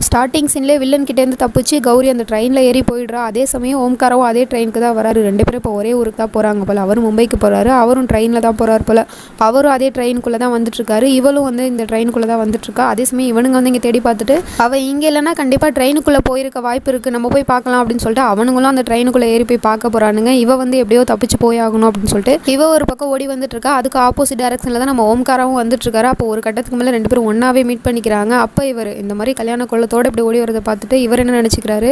Starting சீன்லேயே villain கிட்டேருந்து தப்பிச்சு கௌரி அந்த ட்ரெயினில் ஏறி போயிடுறா. அதே சமயம் ஓம்காரவும் அதே ட்ரெயினுக்கு தான் வராரு. 2 பேரும் இப்போ ஒரே ஊருக்கு தான் போகிறாங்க போல். அவரும் மும்பைக்கு போகிறாரு, அவரும் ட்ரெயினில் தான் போகிறார் போல். அவரும் அதே ட்ரெயினுக்குள்ளே தான் வந்துட்டுருக்காரு, இவளும் வந்து இந்த ட்ரெயினுக்குள்ளே தான் வந்துட்டுருக்கா. அதே சமயம் இவனுங்க வந்து இங்கே தேடி பார்த்துட்டு அவள் இங்கே இல்லைன்னா கண்டிப்பாக ட்ரெயினுக்குள்ளே போயிருக்க வாய்ப்பு இருக்குது, நம்ம போய் பார்க்கலாம் அப்படின்னு சொல்லிட்டு அவனுங்களும் அந்த ட்ரெயினுக்குள்ளே ஏறி போய் பார்க்க போகிறானுங்க. இவ வந்து எப்படியோ தப்பிச்சு போய் ஆகணும் அப்படின்னு சொல்லிட்டு இவ ஒரு பக்கம் ஓடி வந்துட்டுருக்கா. அதுக்கு ஆப்போசிட் டேரக்ஷனில் தான் நம்ம ஓம்காராவும் வந்துட்டுருக்காரு. அப்போ ஒரு கட்டத்துக்கு மேலே 2 பேரும் ஒன்றாவே மீட் பண்ணிக்கிறாங்க. அப்போ இவர் இந்த மாதிரி கல்யாண கொள்ளத்தோடு இப்படி ஓடி வரதை பார்த்துட்டு இவர் என்ன நினச்சிக்கிறாரு,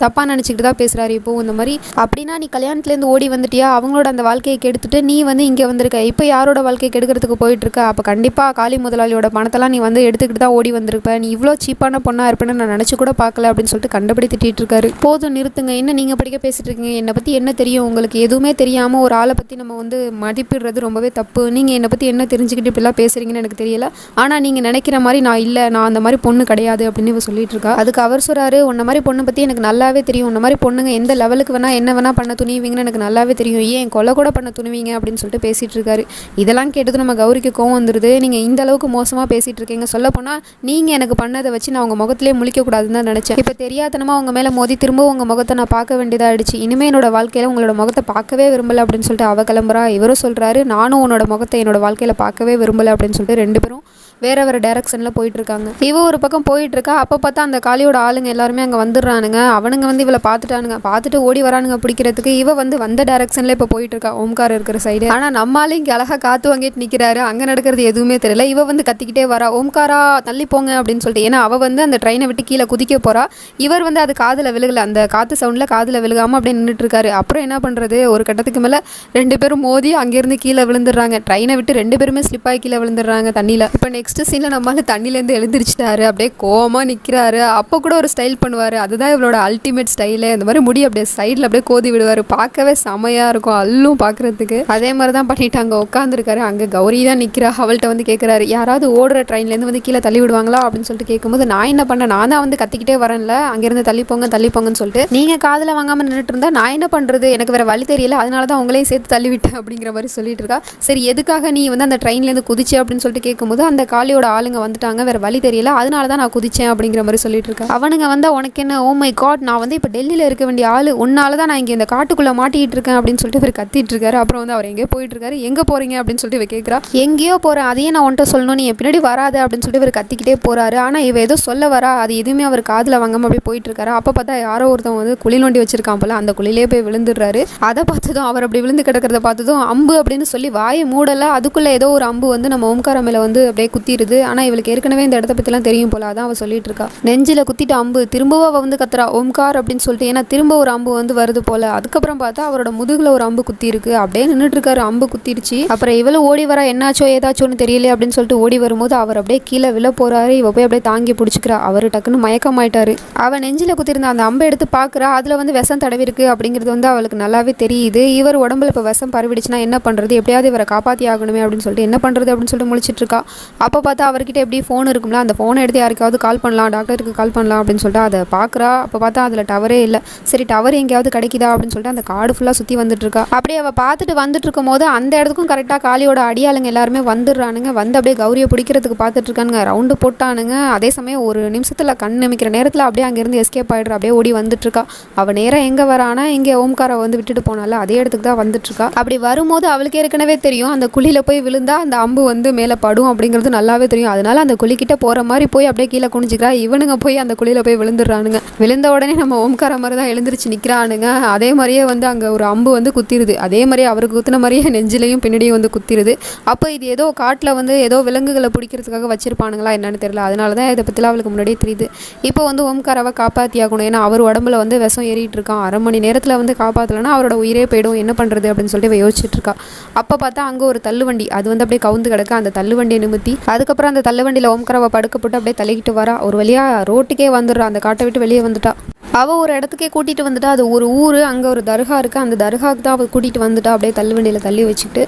தப்பாக நினச்சிக்கிட்டு தான் பேசுகிறாரு. இப்போது இந்த மாதிரி அப்படின்னா நீ கல்யாணத்துலேருந்து ஓடி வந்துட்டியா, அவங்களோட அந்த வாழ்க்கையை கெடுத்துட்டு நீ வந்து இங்கே வந்திருக்க, இப்போ யாரோட வாழ்க்கையை கெடுக்கிறதுக்கு போயிட்டுருக்க, அப்போ கண்டிப்பாக காளி முதலாளியோட பணத்தெல்லாம் நீ வந்து எடுத்துக்கிட்டு தான் ஓடி வந்திருப்ப, நீ இவ்வளோ சீப்பான பொண்ணாக இருப்பேன்னு நான் நினச்சி கூட பார்க்கல அப்படின்னு சொல்லிட்டு கண்டபடி திட்டிகிட்டு இருக்காரு. போதும் நிறுத்துங்க, என்ன நீங்கள் படிக்க பேசிகிட்டு இருக்கீங்க, என்னை பற்றி என்ன தெரியும் உங்களுக்கு, எதுவுமே தெரியாமல் ஒரு ஆளை பற்றி நம்ம வந்து மதிப்பிடுறது ரொம்பவே தப்பு, நீங்கள் என்னை பற்றி என்ன தெரிஞ்சுக்கிட்டு இப்படிலாம் பேசுகிறீங்கன்னு எனக்கு தெரியல, ஆனால் நீங்கள் நினைக்கிற மாதிரி நான் இல்லை, நான் அந்த மாதிரி பொண்ணு கிடையாது அப்படின்னு இவ சொல்லிட்டு இருக்கா. அதுக்கு அவர் சொல்கிறாரு, உன்ன மாதிரி பொண்ணை பற்றி எனக்கு நல்லாவே தெரியும், உன்ன மாதிரி பொண்ணுங்க எந்த லெவலுக்கு வேணால் என்ன வேணால் பண்ண துணிவீங்கன்னு எனக்கு நல்லாவே தெரியும், ஏன் கொலை கூட பண்ண துணிவீங்க அப்படின்னு சொல்லிட்டு பேசிகிட்டு இருக்காரு. இதெல்லாம் கேட்டது நம்ம கௌரிக்கு கோவம் வந்துடுது. நீங்கள் இந்த அளவுக்கு மோசமாக பேசிகிட்டு இருக்கீங்க, சொல்லப்போனால் நீங்கள் எனக்கு பண்ணதை வச்சு நான் உங்கள் முகத்திலே முழிக்கக்கூடாதுன்னு தான் நினச்சேன், இப்போ தெரியாதனமாக உங்கள் மேலே மோதி திரும்ப உங்கள் முகத்தை நான் பார்க்க வேண்டியதாகிடுச்சு, இனிமேல் என்னோட வாழ்க்கையில் உங்களோட முகத்தை பார்க்கவே விரும்பலை அப்படின்னு சொல்லிட்டு அவ கிளம்புறா. இவரும் சொல்கிறாரு, நானும் உன்னோட முகத்தை என்னோட வாழ்க்கையில் பார்க்கவே விரும்பலை அப்படின்னு சொல்லிட்டு 2 பேரும் வேறு வேறு டேரக்ஷனில் போயிட்டுருக்காங்க. இவ ஒரு பக்கம் போயிட்டுருக்கா. அப்போ பார்த்தா அந்த காளியோட ஆளுங்க எல்லாருமே அங்கே வந்துடுறானுங்க. அவனுங்க வந்து இவளை பார்த்துட்டானுங்க, பார்த்துட்டு ஓடி வரானுங்க பிடிக்கிறதுக்கு. இவ வந்து வந்த டேரக்ஷனில் இப்போ போயிட்டுருக்கா, ஓம்கார் இருக்கிற சைடு. ஆனால் நம்மளால இங்கே அழகாக காற்று வாங்கிட்டு நிற்கிறாரு, அங்கே நடக்கிறது எதுவுமே தெரியல. இவ வந்து கத்திக்கிட்டே வரா, ஓம்காரா தள்ளி போங்க அப்படின்னு சொல்லிட்டு. ஏன்னா அவள் வந்து அந்த ட்ரெயினை விட்டு கீழே குதிக்க போகிறா. இவர் வந்து அது காதில் விழுகலை, அந்த காற்று சவுண்டில் காதில் விழுகாமல் அப்படியே நின்றுட்டுருக்காரு. அப்புறம் என்ன பண்ணுறது, ஒரு கட்டத்துக்கு மேலே 2 பேரும் மோதி அங்கேருந்து கீழே விழுந்துடுறாங்க. ட்ரெயினை விட்டு 2 பேருமே ஸ்லிப்பாகி கீழே விழுந்துடுறாங்க தண்ணியில். இப்போ நெக்ஸ்ட் சீனில் நம்மளால தண்ணியிலேருந்து எழுந்திரிச்சிட்டாரு, அப்படியே கோவமாக நிற்கிறாரு. அப்போ கூட ஒரு ஸ்டைல் பண்ணுவார், அதுதான் இவளோட அல்டிமேட் ஸ்டைலு. இந்த மாதிரி முடி அப்படியே சைடில் அப்படியே கோதி விடுவார், பார்க்கவே செமையாக இருக்கும், அல்லும் பார்க்குறதுக்கு. அதே மாதிரி தான் பண்ணிட்டு அங்கே உட்காந்துருக்காரு. அங்கே கௌரி தான் நிற்கிறா. அவள்கிட்ட வந்து கேட்குறாரு, யாராவது ஓடுற ட்ரெயின்லேருந்து வந்து கீழே தள்ளி விடுவாங்களா அப்படின்னு சொல்லிட்டு கேட்கும்போது, நான் என்ன பண்ணேன், நான் தான் வந்து கத்திக்கிட்டே வரேன்ல, அங்கேருந்து தள்ளிப்போங்கன்னு சொல்லிட்டு நீங்கள் காதில் வாங்காமல் நின்றுட்டு இருந்தால் நான் என்ன பண்ணுறது, எனக்கு வேறு வழி தெரியல, அதனால தான் உங்களையும் சேர்த்து தள்ளிவிட்டேன் அப்படிங்கிற மாதிரி சொல்லிட்டு இருக்கா. சரி எதுக்காக நீ வந்து அந்த ட்ரெயின்லேருந்து குதிச்சு அப்படின்னு சொல்லிட்டு கேட்கும்போது, அந்த காளியோட ஆளுங்க வந்துட்டாங்க, வேறு வழி தெரியல, அதனால தான் நான் குதிச்சேன் அப்படிங்கிற மாதிரி சொல்லிட்டு இருக்கேன். அவனுங்க வந்தால் உனக்கு என்ன, ஓ மை காட், நான் வந்து இப்போ டெல்லியில் இருக்க வேண்டிய ஆள், உன்னால தான் நான் இங்கே இந்த காட்டுக்குள்ளே மாட்டிகிட்டு இருக்கேன் அப்படின்னு சொல்லிட்டு இவர் கத்திட்டு இருக்காரு. அப்புறம் வந்து அவர் எங்கேயோ போயிட்டு இருக்காரு. எங்கே போகிறீங்க அப்படின்னு சொல்லிட்டு இவ கேட்குறா. எங்கேயோ போகிறேன், அதையே நான் உன்ட்ட சொல்லணும், நீ பின்னாடி வராது அப்படின்னு சொல்லிட்டு இவர் கத்திக்கிட்டே போகிறாரு. ஆனால் இவ ஏதோ சொல்ல வரா, அது எதுவுமே அவர் காதில் வாங்காமல் அப்படியே போயிட்டு இருக்காரு. அப்போ பார்த்தா யாரோ ஒருத்தவங்க வந்து குழி நோண்டி வச்சிருக்கான் போல, அந்த குழியிலே போய் விழுந்துடுறாரு. அதை பார்த்ததும் அவர் அப்படி விழுந்து கிடக்கிறத பார்த்ததும் அம்பு அப்படின்னு சொல்லி வாயை மூடலை, அதுக்குள்ளே ஏதோ ஒரு அம்பு வந்து நம்ம ஓம்கார மேலே வந்து அப்படியே குத்திடுது. ஆனால் இவளுக்கு ஏற்கனவே இந்த இடத்த பற்றிலாம் தெரியும் போல, அதான் அவள் சொல்லிட்டு இருக்கா. நெஞ்சில் குத்திட்டு அம்பு, திரும்பவும் அவள் வந்து கத்துறா ஓம்கார் அப்படின்னு சொல்லிட்டு, ஏன்னா திரும்ப ஒரு அம்பு வந்து வருது போல. அதுக்கப்புறம் பார்த்தா அவரோட முதுகில் ஒரு அம்பு குத்தி இருக்கு, அப்படியே நின்றுட்டு இருக்காரு, அம்பு குத்திருச்சு. அப்புறம் இவளும் ஓடி வரா, என்னாச்சோ ஏதாச்சோன்னு தெரியல அப்படின்னு சொல்லிட்டு ஓடி வரும்போது அவர் அப்படியே கீழே விழ போறாரு. இவ போய் அப்படியே தாங்கி பிடிச்சிக்கிறா. அவர் டக்குன்னு மயக்கமாயிட்டாரு. அவன் நெஞ்சில் குத்திருந்த அந்த அம்பை எடுத்து பார்க்குறா, அதில் வந்து விஷம் தடவி இருக்கு அப்படிங்கிறது வந்து அவளுக்கு நல்லாவே தெரியுது. இவர் உடம்புல இப்போ விஷம் பரவிடுச்சுன்னா என்ன பண்ணுறது, எப்படியாவது இவரை காப்பாற்றி ஆகணுமே அப்படின்னு சொல்லிட்டு என்ன பண்ணுறது அப்படின்னு சொல்லிட்டு முழிச்சிட்டு இருக்கா. அப்போ பார்த்தா அவர்கிட்ட எப்படி ஃபோன் இருக்கும்ல, அந்த ஃபோனை எடுத்து யாருக்காவது கால் பண்ணலாம், டாக்டருக்கு கால் பண்ணலாம் அப்படின்னு சொல்லிட்டு அதை பார்க்குறா. அப்போ பார்த்தா அதில் டவரே இல்லை. சரி டவர் எங்கேயாவது கிடைக்குதா அப்படின்னு சொல்லிட்டு அந்த காடு ஃபுல்லாக சுற்றி வந்துட்டு இருக்கா. அப்படியே அவள் பார்த்துட்டு வந்துட்டு இருக்கும் போது அந்த இடத்துக்கும் கரெக்டாக காளியோட அடியாளுங்க எல்லாருமே வந்துடுறானுங்க. வந்து அப்படியே கௌரியை பிடிக்கிறதுக்கு பார்த்துட்டு இருக்கானுங்க, ரவுண்டு போட்டானுங்க. அதே சமயம் ஒரு நிமிஷத்தில் கண் நமிக்கிற நேரத்தில் அப்படியே அங்கேருந்து எஸ்கேப் ஆகிடுறா, அப்படியே ஓடி வந்துட்டு இருக்கா. அவள் நேராக எங்கே வரானா, இங்கே ஓம்காரை வந்து விட்டுட்டு போனால அதே இடத்துக்கு தான் வந்துட்டு இருக்கா. அப்படி வரும்போது அவளுக்கு ஏற்கனவே தெரியும் அந்த குழியில் போய் விழுந்தா அந்த அம்பு வந்து மேலே படும் அப்படிங்கிறது நல்லாவே தெரியும். அதனால அந்த குழிக்கிட்ட போகிற மாதிரி போய் அப்படியே கீழே குனிஞ்சிக்கிறா. இவனுங்க போய் அந்த குழியில் போய் விழுந்துடுறானுங்க. விழுந்த உடனே நம்ம ஓம்கார மாதிரி தான் எழுந்திரிச்சு நிற்கிறானுங்க. அதே மாதிரியே வந்து அங்கே ஒரு அம்பு வந்து குத்திடுது. அதே மாதிரியே அவருக்கு குத்தின மாதிரியே நெஞ்சிலையும் பின்னாடியும் வந்து குத்திடுது. அப்போ இது ஏதோ காட்டில் வந்து ஏதோ விலங்குகளை பிடிக்கிறதுக்காக வச்சிருப்பானுங்களா என்னன்னு தெரியல. அதனால தான் இதை பற்றிலாம் அவளுக்கு முன்னாடியே தெரியுது. இப்போ வந்து ஓம்காராவை காப்பாற்றியாகணும், ஏன்னா அவர் உடம்புல வந்து விஷம் ஏறிட்டு இருக்கான். 1/2 மணி நேரத்தில் வந்து காப்பாற்றலைன்னா அவரோட உயிரே போயிடும், என்ன பண்ணுறது அப்படின்னு சொல்லிட்டு யோசிச்சுட்டு இருக்கா. அப்போ பார்த்தா அங்கே ஒரு தள்ளுவண்டி, அது வந்து அப்படியே கவுந்து கிடக்கு. அந்த தள்ளுவண்டியை நிமித்தி அதுக்கப்புறம் அந்த தள்ளுவண்டியில் ஓம்காராவை படுக்க போட்டு அப்படியே தள்ளிக்கிட்டு வரா. ஒரு வழியாக ரோட்டுக்கே வந்துடுறா, அந்த காட்டை விட்டு வெளியே வந்துட்டா. அவள் ஒரு இடத்துக்கே கூட்டிகிட்டு வந்துட்டா. அது ஒரு ஊர், அங்கே ஒரு தர்கா இருக்குது. அந்த தர்காவுக்கு தான் அவள் கூட்டிகிட்டு வந்துட்டா, அப்படியே தள்ளுவண்டியில் தள்ளி வச்சுக்கிட்டு.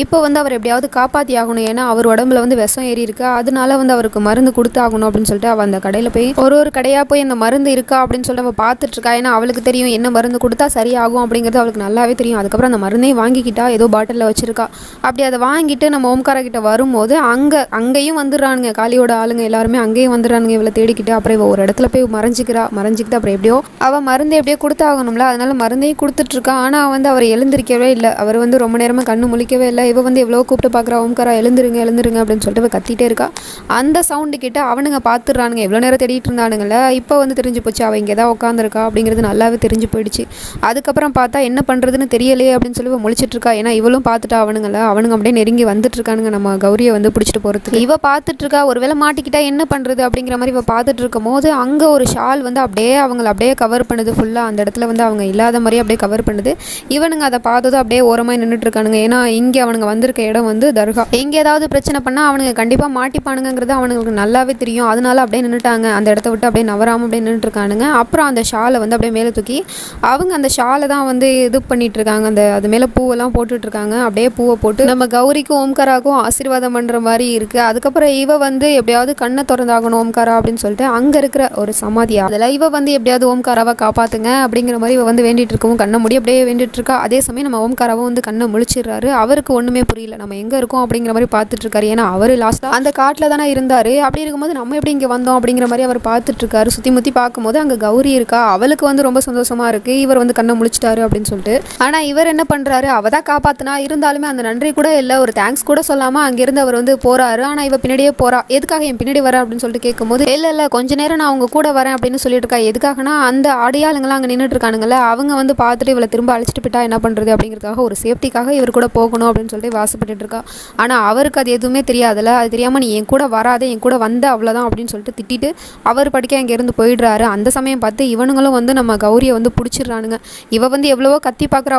இப்போ வந்து அவர் எப்படியாவது காப்பாற்றி ஆகணும், ஏன்னா அவர் உடம்புல வந்து விஷம் ஏறி இருக்கு. அதனால வந்து அவருக்கு மருந்து கொடுத்து ஆகணும் அப்படின்னு சொல்லிட்டு அவள் அந்த கடையில் போய் ஒரு கடையாக போய் அந்த மருந்து இருக்கா அப்படின்னு சொல்லிட்டு அவள் பார்த்துட்ருக்கா. ஏன்னா அவளுக்கு தெரியும் என்ன மருந்து கொடுத்தா சரியாகும் அப்படிங்கிறது அவளுக்கு நல்லாவே தெரியும். அதுக்கப்புறம் அந்த மருந்தையும் வாங்கிக்கிட்டா, ஏதோ பாட்டிலில் வச்சுருக்கா. அப்படி அதை வாங்கிட்டு நம்ம ஓம்காரா கிட்ட வரும்போது அங்கேயும் வந்துடுறானுங்க, காளியோட ஆளுங்க எல்லாருமே அங்கேயும் வந்துடுறானுங்க இவளை தேடிக்கிட்டு. அப்புறம் இவள் ஒரு இடத்துல போய் மறைஞ்சிக்கிட்டு அப்புறம் எப்படியோ அவள் மருந்து எப்படியோ கொடுத்தாகணும்ல, அதனால மருந்தையும் கொடுத்துட்ருக்கா. ஆனால் வந்து அவர் எழுந்திருக்கவே இல்லை. அவர் வந்து ரொம்ப நேரமாக கண்ணு முழிக்கவே இல்லை. இவ வந்து எவ்வளோ கூப்பிட்டு பார்க்குறா, ஓம்காரா எழுந்துருங்க அப்படின்னு சொல்லிட்டு இவ கத்திட்டே இருக்கா. அந்த சவுண்டு கிட்ட அவனுங்க பார்த்துடுறானுங்க. எவ்வளோ நேரம் தேடிட்டு இருந்தானுங்கள, இப்போ வந்து தெரிஞ்சு போச்சு அவள் இங்கே தான் உட்காந்துருக்கா அப்படிங்கிறது நல்லாவே தெரிஞ்சு போயிடுச்சு. அதுக்கப்புறம் பார்த்தா என்ன பண்ணுறதுன்னு தெரியலையே அப்படின்னு சொல்லி முழிச்சிட்ருக்கா. ஏன்னா இவளும் பார்த்துட்டா அவனுங்க அப்படியே நெருங்கி வந்துட்டு இருக்கானுங்க நம்ம கௌரியை வந்து பிடிச்சிட்டு போகிறதுக்கு. இவ பார்த்துட்ருக்கா, ஒருவேளை மாட்டிக்கிட்டா என்ன பண்ணுறது அப்படிங்கிற மாதிரி இவ பார்த்துட்டு இருக்கும் போது அங்கே ஒரு ஷால் வந்து அப்படியே அவங்கள அப்படியே கவர் பண்ணுது ஃபுல்லாக. அந்த இடத்துல வந்து அவங்க இல்லாத மாதிரி அப்படியே கவர் பண்ணுது. இவனுங்க அதை பார்த்ததும் அப்படியே ஓரமாக நின்றுட்டு இருக்கானுங்க. ஏன்னா இங்கே அவனுங்க வந்திருக்க இடம் வந்து தர்கா. எங்கே ஏதாவது பிரச்சனை பண்ணால் அவனுங்க கண்டிப்பாக மாட்டிப்பானுங்கிறது அவனுங்களுக்கு நல்லாவே தெரியும். அதனால அப்படியே நின்றுட்டாங்க. அந்த இடத்த விட்டு அப்படியே நவராமல் அப்படியே நின்றுட்டு இருக்கானுங்க. அப்புறம் அந்த ஷாலை வந்து அப்படியே மேலே தூக்கி அவங்க அந்த ஷாலை தான் வந்து இது பண்ணிட்டு இருக்காங்க. அது மேலே பூவெல்லாம் போட்டுட்ருக்காங்க. அப்படியே பூவை போட்டு நம்ம கௌரிக்கும் ஓம்காராவுக்கும் ஆசீர்வாதம் பண்ணுற மாதிரி இருக்குது. அதுக்கப்புறம் இவ வந்து எப்படியாவது கண்ணை திறந்தாகணும் ஓம்காரா அப்படின்னு சொல்லிட்டு அங்கே இருக்கிற ஒரு சமாதியா அதில் இவ வந்து எப்படியாவது ஓம்காராவை காப்பாற்றுங்க அப்படிங்கிற மாதிரி இவ வந்து வேண்டிட்டு இருக்கவும் கண்ணை முடி அப்படியே வேண்டிட்டு இருக்கா. அதே சமயம் நம்ம ஓம்காராவும் வந்து கண்ணை முழிச்சிடுறாரு. அவருக்கு ஒன்றுமே புரியல, நம்ம எங்கே இருக்கோம் அப்படிங்கிற மாதிரி பார்த்துட்டு இருக்காரு. ஏன்னா அவர் லாஸ்ட்டாக அந்த காட்டில் தானே இருந்தார். அப்படி இருக்கும்போது நம்ம எப்படி இங்கே வந்தோம் அப்படிங்கிற மாதிரி அவர் பார்த்துட்டு இருக்காரு. சுற்றி முற்றி பார்க்கும்போது அங்கே கௌரி இருக்கா. அவளுக்கு வந்து ரொம்ப சந்தோஷமாக இருக்குது, இவர் வந்து கண்ணை முழிச்சிட்டாரு அப்படின்னு சொல்லிட்டு. ஆனால் இவர் என்ன பண்ணுறாரு, அவள் தான் காப்பாற்றினா, இருந்தாலுமே அந்த நன்றி கூட இல்லை, ஒரு தேங்க்ஸ் கூட சொல்லாமல் அங்கேருந்து அவர் வந்து போகிறாரு. ஆனால் இவ பின்னாடியே போகிறா. எதுக்காக என் பின்னாடி வர அப்படின்னு சொல்லிட்டு கேட்கும்போது இல்லை கொஞ்ச நேரம் நான் அவங்க கூட வரேன் அப்படின்னு சொல்லிட்டு இருக்கா. எதுக்காகனா அந்த அடையாளங்கள்லாம் அங்கே நின்றுட்டு இருக்கானுங்கள, அவங்க வந்து பார்த்துட்டு இவளை திரும்ப அழைச்சிட்டு போயிட்டா என்ன பண்ணுறது அப்படிங்கிறதுக்காக ஒரு சேஃப்டிக்காக இவர் கூட போகணும் அப்படின்னு சொல்லிட்டு வாசப்பட்டு இருக்கா. ஆனால் அவருக்கு அது எதுவுமே தெரியாதுல்ல. அது தெரியாமல் நீ என் கூட வராத, என் கூட வந்த அவ்வளோதான் அப்படின்னு சொல்லிட்டு திட்டிட்டு அவர் படிக்க அங்கேருந்து போயிடுறாரு. அந்த சமயம் பார்த்து இவனுங்களும் வந்து நம்ம கௌரியை வந்து பிடிச்சிடுறானுங்க. இவ வந்து எவ்வளவோ கத்தி பார்க்குறா,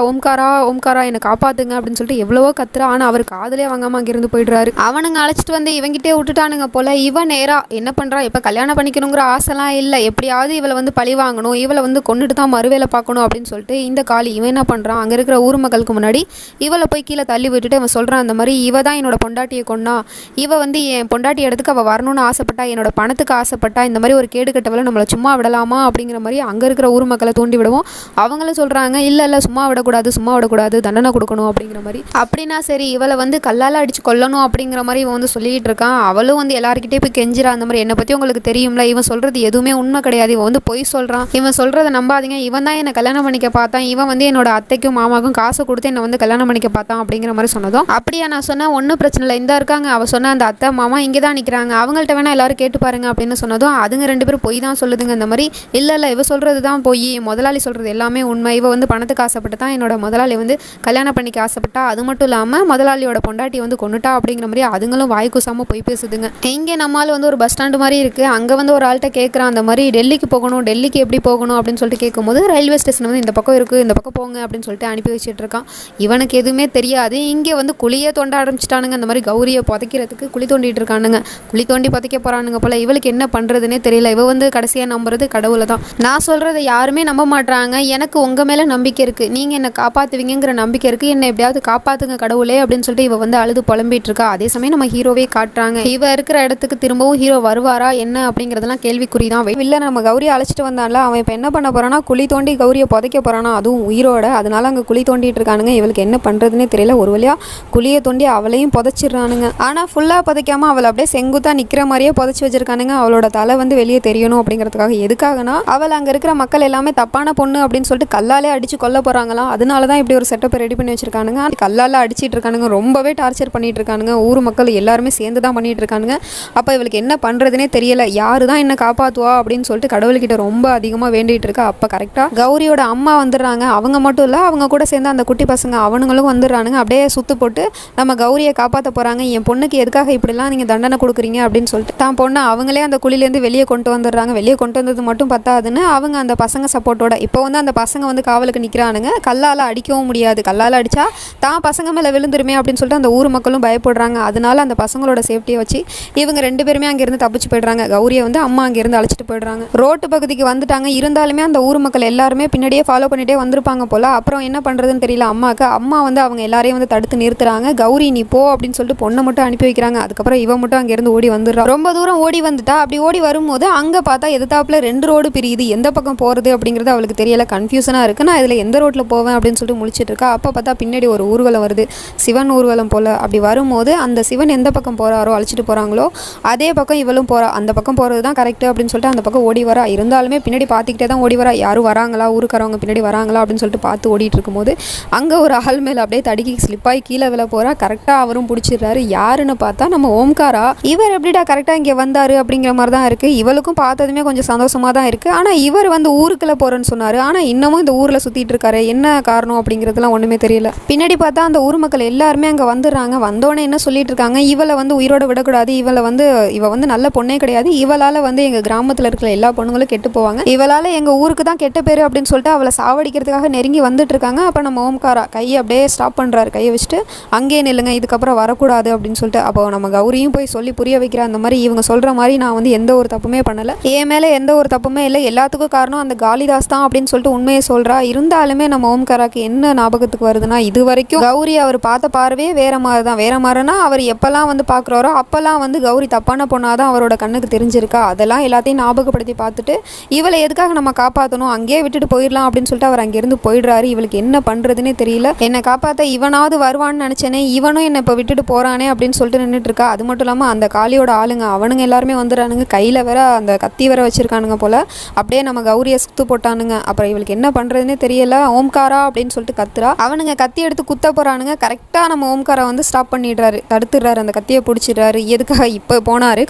ஓம்காரா என்னை காப்பாற்றுங்க அப்படின்னு சொல்லிட்டு எவ்வளவோ கத்துறா. ஆனால் அவர் காதலே வாங்காமல் அங்கேருந்து போயிடுறாரு. அவனுங்க அழைச்சிட்டு வந்து இவங்கிட்டே விட்டுட்டானுங்க போல. இவன் நேராக என்ன பண்ணுறா, இப்போ கல்யாணம் பண்ணிக்கணுங்கிற ஆசைலாம் இல்லை, எப்படியாவது இவளை வந்து பழி வாங்கணும், இவளை வந்து கொண்டுட்டு தான் மறுவேலை பார்க்கணும் அப்படின்னு சொல்லிட்டு இந்த காளி இவன் என்ன பண்ணுறான், அங்கே இருக்கிற ஊர் மக்களுக்கு முன்னாடி இவளை போய் கீழே தள்ளி விட்டுட்டு அவன் சொல்கிறான், அந்த மாதிரி இவ தான் என்னோட பொண்டாட்டியை கொண்டா, இவ வந்து என் பொண்டாட்டி இடத்துக்கு அவள் வரணும்னு ஆசைப்பட்டா, என்னோட பணத்துக்கு ஆசைப்பட்டா, இந்த மாதிரி ஒரு கேடு கட்டவளை நம்மளை சும்மா விடலாமா அப்படிங்கிற மாதிரி அங்கே இருக்கிற ஊர் மக்களை தூண்டி விடுவோம். அவங்களும் சொல்கிறாங்க இல்லை சும்மா விடக்கூடாது, தண்டனை கொடுக்கணும் அப்படிங்கிற மாதிரி. அப்படின்னா சரி இவளை வந்து கல்லால் அடித்து கொல்லணும் அப்படிங்கிற மாதிரி இவன் வந்து சொல்லிகிட்டு இருக்கான். அவளும் வந்து எல்லாருக்கிட்டே போய் கெஞ்சிரா, அந்த மாதிரி என்னை பற்றி உங்களுக்கு தெரியும்ல, இவன் சொல்கிறது எதுவுமே உண்மை கிடையாது, இவன் வந்து பொய் சொல்கிறான், இவன் சொல்கிறத நம்பாதீங்க, இவன் தான் என்னை கல்யாணம் பண்ணிக்க பார்த்தான், இவன் வந்து என்னோட அத்தைக்கும் மாமாவுக்கும் காசு கொடுத்து என்னை வந்து கல்யாணம் பண்ணிக்க பார்த்தான் அப்படிங்கிற மாதிரி சொன்னதும் அப்படியா நான் சொன்னேன் ஒன்றும் பிரச்சனை இல்லை, இந்த இருக்காங்க, அவள் சொன்ன அந்த அத்தை மாமா இங்கே தான் நிற்கிறாங்க, அவங்கள்ட்ட வேணா எல்லாரும் கேட்டு பாருங்க அப்படின்னு சொன்னதும் அதுங்க ரெண்டு பேரும் பொய் தான் சொல்லுதுங்க. இந்த மாதிரி இல்லை இவ சொல்கிறது தான் பொய், முதலாளி சொல்கிறது எல்லாமே உண்மை, இவ வந்து பணத்துக்கு ஆசைப்பட்டு தான் என்னோட முதலாளி வந்து கல்யாணம் பண்ணிக்க ஆசைப்பட்டா, அது மட்டும் இல்லாமல் முதலாளியோட பொண்டாட்டி வந்து கொண்டுட்டா அப்படிங்கிற மாதிரி அதுங்களும் வாய்க்குசாமல் பொய் பேசுதுங்க. இங்கே நம்மளால் வந்து ஒரு பஸ் ஸ்டாண்டு மாதிரி இருக்குது, அங்கே வந்து ஒரு ஆள்கிட்ட கேட்குறான், அந்த மாதிரி டெல்லிக்கு போகணும், டெல்லிக்கு எப்படி போகணும் அப்படின்னு சொல்லிட்டு கேட்கும்போது ரயில்வே ஸ்டேஷன் வந்து இந்த பக்கம் இருக்குது, இந்த பக்கம் போங்க அப்படின்னு சொல்லிட்டு அனுப்பி வச்சுட்டு இருக்கான். இவனுக்கு எதுவுமே தெரியாது. இங்கே வந்து குழியை தோண்ட ஆரம்பிச்சிட்டானுங்க. அந்த மாதிரி கௌரியை புதைக்கிறதுக்கு குழி தோண்டிட்டு இருக்கானுங்க. குழி தோண்டி புதைக்க போகிறானுங்க போல். இவளுக்கு என்ன பண்ணுறதுனே தெரியல. இவ வந்து கடைசியாக நம்புறது கடவுளை தான். நான் சொல்கிறத யாருமே நம்ப மாட்டாங்க, எனக்கு உங்கள் மேலே நம்பிக்கை இருக்குது, நீங்கள் என்னை காப்பாற்றுவீங்கிற நம்பிக்கை இருக்குது, என்னை எப்படியாவது காப்பாற்றுங்க கடவுளே அப்படின்னு சொல்லிட்டு இவ வந்து அழுது புலம்பிட்டு இருக்கா. அதே சமயம் நம்ம ஹீரோவே காட்டுறாங்க. இவ இருக்கிற இடத்துக்கு திரும்பவும் ஹீரோ வருவாரா என்ன அப்படிங்கிறதெல்லாம் கேள்விக்குறி தான். இல்லை நம்ம கௌரியை அழைச்சிட்டு வந்தான்ல, அவன் இப்போ என்ன பண்ண போகிறான்னா குழி தோண்டி கௌரியை புதைக்க போகிறானா, அதுவும் உயிரோட. அதனால அங்கே குழி தோண்டிட்டு இருக்கானுங்க. இவளுக்கு என்ன பண்ணுறதுனே தெரியல. ஒரு வழியாக குழியை தோண்டி அவளையும் புதைச்சிடுறானுங்க. ஆனால் ஃபுல்லாக புதைக்காமல் அவளை அப்படியே செங்குத்தாக நிற்கிற மாதிரியே புதைச்சி வச்சிருக்கானுங்க. அவளோட தலை வந்து வெளியே தெரியணும் அப்படிங்கிறதுக்காக. எதுக்காகனா அவள் அங்கே இருக்கிற மக்கள் எல்லாமே தப்பான பொண்ணு அப்படின்னு சொல்லிட்டு கல்லாலே அடித்து கொல்ல போகிறாங்களாம். அதனால தான் இப்படி ஒரு செட்டப்பை ரெடி பண்ணி வச்சிருக்கானுங்க. கல்லால் அடிச்சிட்டு இருக்கானுங்க, ரொம்பவே டார்ச்சர் பண்ணிட்டு இருக்கானுங்க. ஊர் மக்கள் எல்லாருமே சேர்ந்து தான் பண்ணிட்டு இருக்கானுங்க. அப்போ இவளுக்கு என்ன பண்ணுறதுனே தெரியல. யாரு தான் என்ன காப்பாற்றுவா அப்படின்னு சொல்லிட்டு கடவுள்கிட்ட ரொம்ப அதிகமாக வேண்டிகிட்டு இருக்கா. அப்போ கரெக்டாக கௌரியோட அம்மா வந்துடுறாங்க. அவங்க மட்டும் இல்லை, அவங்க கூட சேர்ந்து அந்த குட்டி பசங்க அவனுங்களும் வந்துடுறானுங்க. அப்படியே சுத்து போட்டு நம்ம கௌரியை காப்பாற்ற போகிறாங்க. என் பொண்ணுக்கு எதுக்காக இப்படிலாம் நீங்கள் தண்டனை கொடுக்குறீங்க அப்படின்னு சொல்லிட்டு தான் பொண்ணு அவங்களே அந்த குழிலேருந்து வெளியே கொண்டு வந்துடுறாங்க. வெளியே கொண்டு வந்தது மட்டும் பத்தாதுன்னு அவங்க அந்த பசங்க சப்போர்ட்டோட இப்போ வந்து அந்த பசங்க வந்து காவலுக்கு நிற்கிறானுங்க. கல்லால் அடிக்கவும் முடியாது, கல்லால் அடித்தா தான் பசங்க மேலே விழுந்துருமே அப்படின்னு சொல்லிட்டு அந்த ஊர் மக்களும் பயப்படுறாங்க. அதனால அந்த பசங்களோட சேஃப்டியை வச்சு இவங்க ரெண்டு பேருமே அங்கேருந்து தப்பிச்சு போயிடுறாங்க. கௌரியை வந்து அம்மா அங்கேருந்து அழைச்சிட்டு போயிடுறாங்க. ரோட்டு பகுதிக்கு வந்துட்டு வந்துட்டாங்க. இருந்தாலுமே அந்த ஊர் மக்கள் எல்லாருமே பின்னாடியே ஃபாலோ பண்ணிட்டே வந்திருப்பாங்க போல. அப்புறம் என்ன பண்ணுறதுன்னு தெரியல அம்மாவுக்கு. அம்மா வந்து அவங்க எல்லாரையும் வந்து தடுத்து நிறுத்துறாங்க. கௌரி நீ போ அப்படின்னு சொல்லிட்டு பொண்ணை மட்டும் அனுப்பி வைக்கிறாங்க. அதுக்கப்புறம் இவன் மட்டும் அங்கேருந்து ஓடி வந்துடுறா. ரொம்ப தூரம் ஓடி வந்துட்டா. அப்படி ஓடி வரும்போது அங்கே பார்த்தா எதிர்த்தாப்புல 2 ரோடு பிரியுது. எந்த பக்கம் போகிறது அப்படிங்கிறது அவளுக்கு தெரியல. கன்ஃபியூஷனாக இருக்குது. நான் இதில் எந்த ரோட்டில் போவேன் அப்படின்னு சொல்லிட்டு முழிச்சிட்டு இருக்கா. அப்போ பார்த்தா பின்னாடி ஒரு ஊர்வலம் வருது. சிவன் ஊர்வலம் போல். அப்படி வரும்போது அந்த சிவன் எந்த பக்கம் போகிறாரோ அழைச்சிட்டு போகிறாங்களோ அதே பக்கம் இவளும் போகிறா. அந்த பக்கம் போகிறது தான் கரெக்டு அப்படின்னு சொல்லிட்டு அந்த பக்கம் ஓடி வரா. இருந்தாலுமே பின்னாடி பார்த்துக்கிட்டே தான் ஓடி வரா. யாரும் வராங்களா, ஊருக்காரவங்க பின்னாடி வராங்களா அப்படின்னு சொல்லிட்டு பார்த்து ஓடிட்டு இருக்கும்போது அங்கே ஒரு ஆள் மேலே அப்படியே தடுக்கி ஸ்லிப்பாகி கீழே விழ போகிறா. கரெக்டாக அவரும் பிடிச்சிடுறாரு. யாருன்னு பார்த்தா நம்ம ஓம்காரா. இவர் எப்படிடா கரெக்டாக இங்கே வந்தார் அப்படிங்கிற மாதிரி தான் இருக்குது. இவளுக்கும் பார்த்ததுமே கொஞ்சம் சந்தோஷமாக தான் இருக்குது. ஆனால் இவர் வந்து ஊருக்குள்ளே போகிறேன்னு சொன்னார். ஆனால் இன்னமும் இந்த ஊரில் சுற்றிட்டு இருக்காரு. என்ன காரணம் அப்படிங்கிறதுலாம் ஒன்றுமே தெரியல. பின்னாடி பார்த்தா அந்த ஊர் மக்கள் எல்லாருமே அங்கே வந்துடுறாங்க. வந்தோடனே என்ன சொல்லிட்டு இருக்காங்க, இவளை வந்து உயிரோட விடக்கூடாது. இவ வந்து நல்ல பொண்ணே கிடையாது. இவளால் வந்து எங்கள் கிராமத்தில் இருக்கிற எல்லா பொண்ணுங்களும் கெட்டு போவாங்க. இவளால் எங்கள் ஊருக்கு தான் கெட்ட பேர் அப்படின்னு சொல்லிட்டு அவளை சாவடிக்கிறதுக்காக நெருங்கி வந்துட்டு இருக்காங்க. அப்போ நம்ம ஓம்காரா கையை அப்படியே ஸ்டாப் பண்ணுறாரு. கையை வச்சுட்டு அங்கேயே நில்லுங்க, இதுக்கப்புறம் வரக்கூடாது அப்படின்னு சொல்லிட்டு. அப்போ நம்ம கௌரியும் போய் சொல்லி புரிய வைக்கிறா. அந்த மாதிரி இவங்க சொல்கிற மாதிரி நான் வந்து எந்த ஒரு தப்புமே பண்ணலை. என் மேலே எந்த ஒரு தப்புமே இல்லை. எல்லாத்துக்கும் காரணம் அந்த காளிதாஸ் தான் அப்படின்னு சொல்லிட்டு உண்மையை சொல்கிறா. இருந்தாலுமே நம்ம ஓம்காராக்கு என்ன ஞாபகத்துக்கு வருதுன்னா, இது வரைக்கும் கௌரி அவர் பார்த்த பார்வையே வேற மாதிரி தான். வேற மாதிரினா அவர் எப்போல்லாம் வந்து பார்க்குறாரோ அப்போல்லாம் வந்து கௌரி தப்பான பொண்ணாதான் அவரோட கண்ணுக்கு தெரிஞ்சிருக்கா. அதெல்லாம் எல்லாத்தையும் ஞாபகப்படுத்தி பார்த்துட்டு இவளை எதுக்காக நம்ம காப்பாற்றணும், அங்கேயே விட்டுட்டு போயிடலாம் அப்படின்னு சொல்லிட்டு அவர் அங்கேருந்து போயிடுறாரு. இவளுக்கு என்ன பண்ணுறதுனே தெரியல. என்னை காப்பாற்ற இவனாவது வருவான்னு நினச்சேனே, இவனும் என்னை இப்போ விட்டுட்டு போகிறானே அப்படின்னு சொல்லிட்டு நின்றுட்டு இருக்கா. அது மட்டும் இல்லாமல் அந்த காளியோட ஆளுங்க அவனுங்க எல்லாருமே வந்துடுறானுங்க. கையில் வேற அந்த கத்தி வேற வச்சிருக்கானுங்க போல. அப்படியே நம்ம கௌரியை சுத்து போட்டானுங்க. அப்புறம் இவளுக்கு என்ன பண்ணுறதுனே தெரியல. ஓம்காரா அப்படின்னு சொல்லிட்டு கத்துறா. அவனுங்க கத்தி எடுத்து குத்த போகிறானுங்க. கரெக்டாக நம்ம ஓம்காரா வந்து ஸ்டாப் பண்ணிடுறாரு. தடுத்துடுறாரு. அந்த கத்தியை பிடிச்சிடுறாரு. எதுக்காக இப்போ போனார்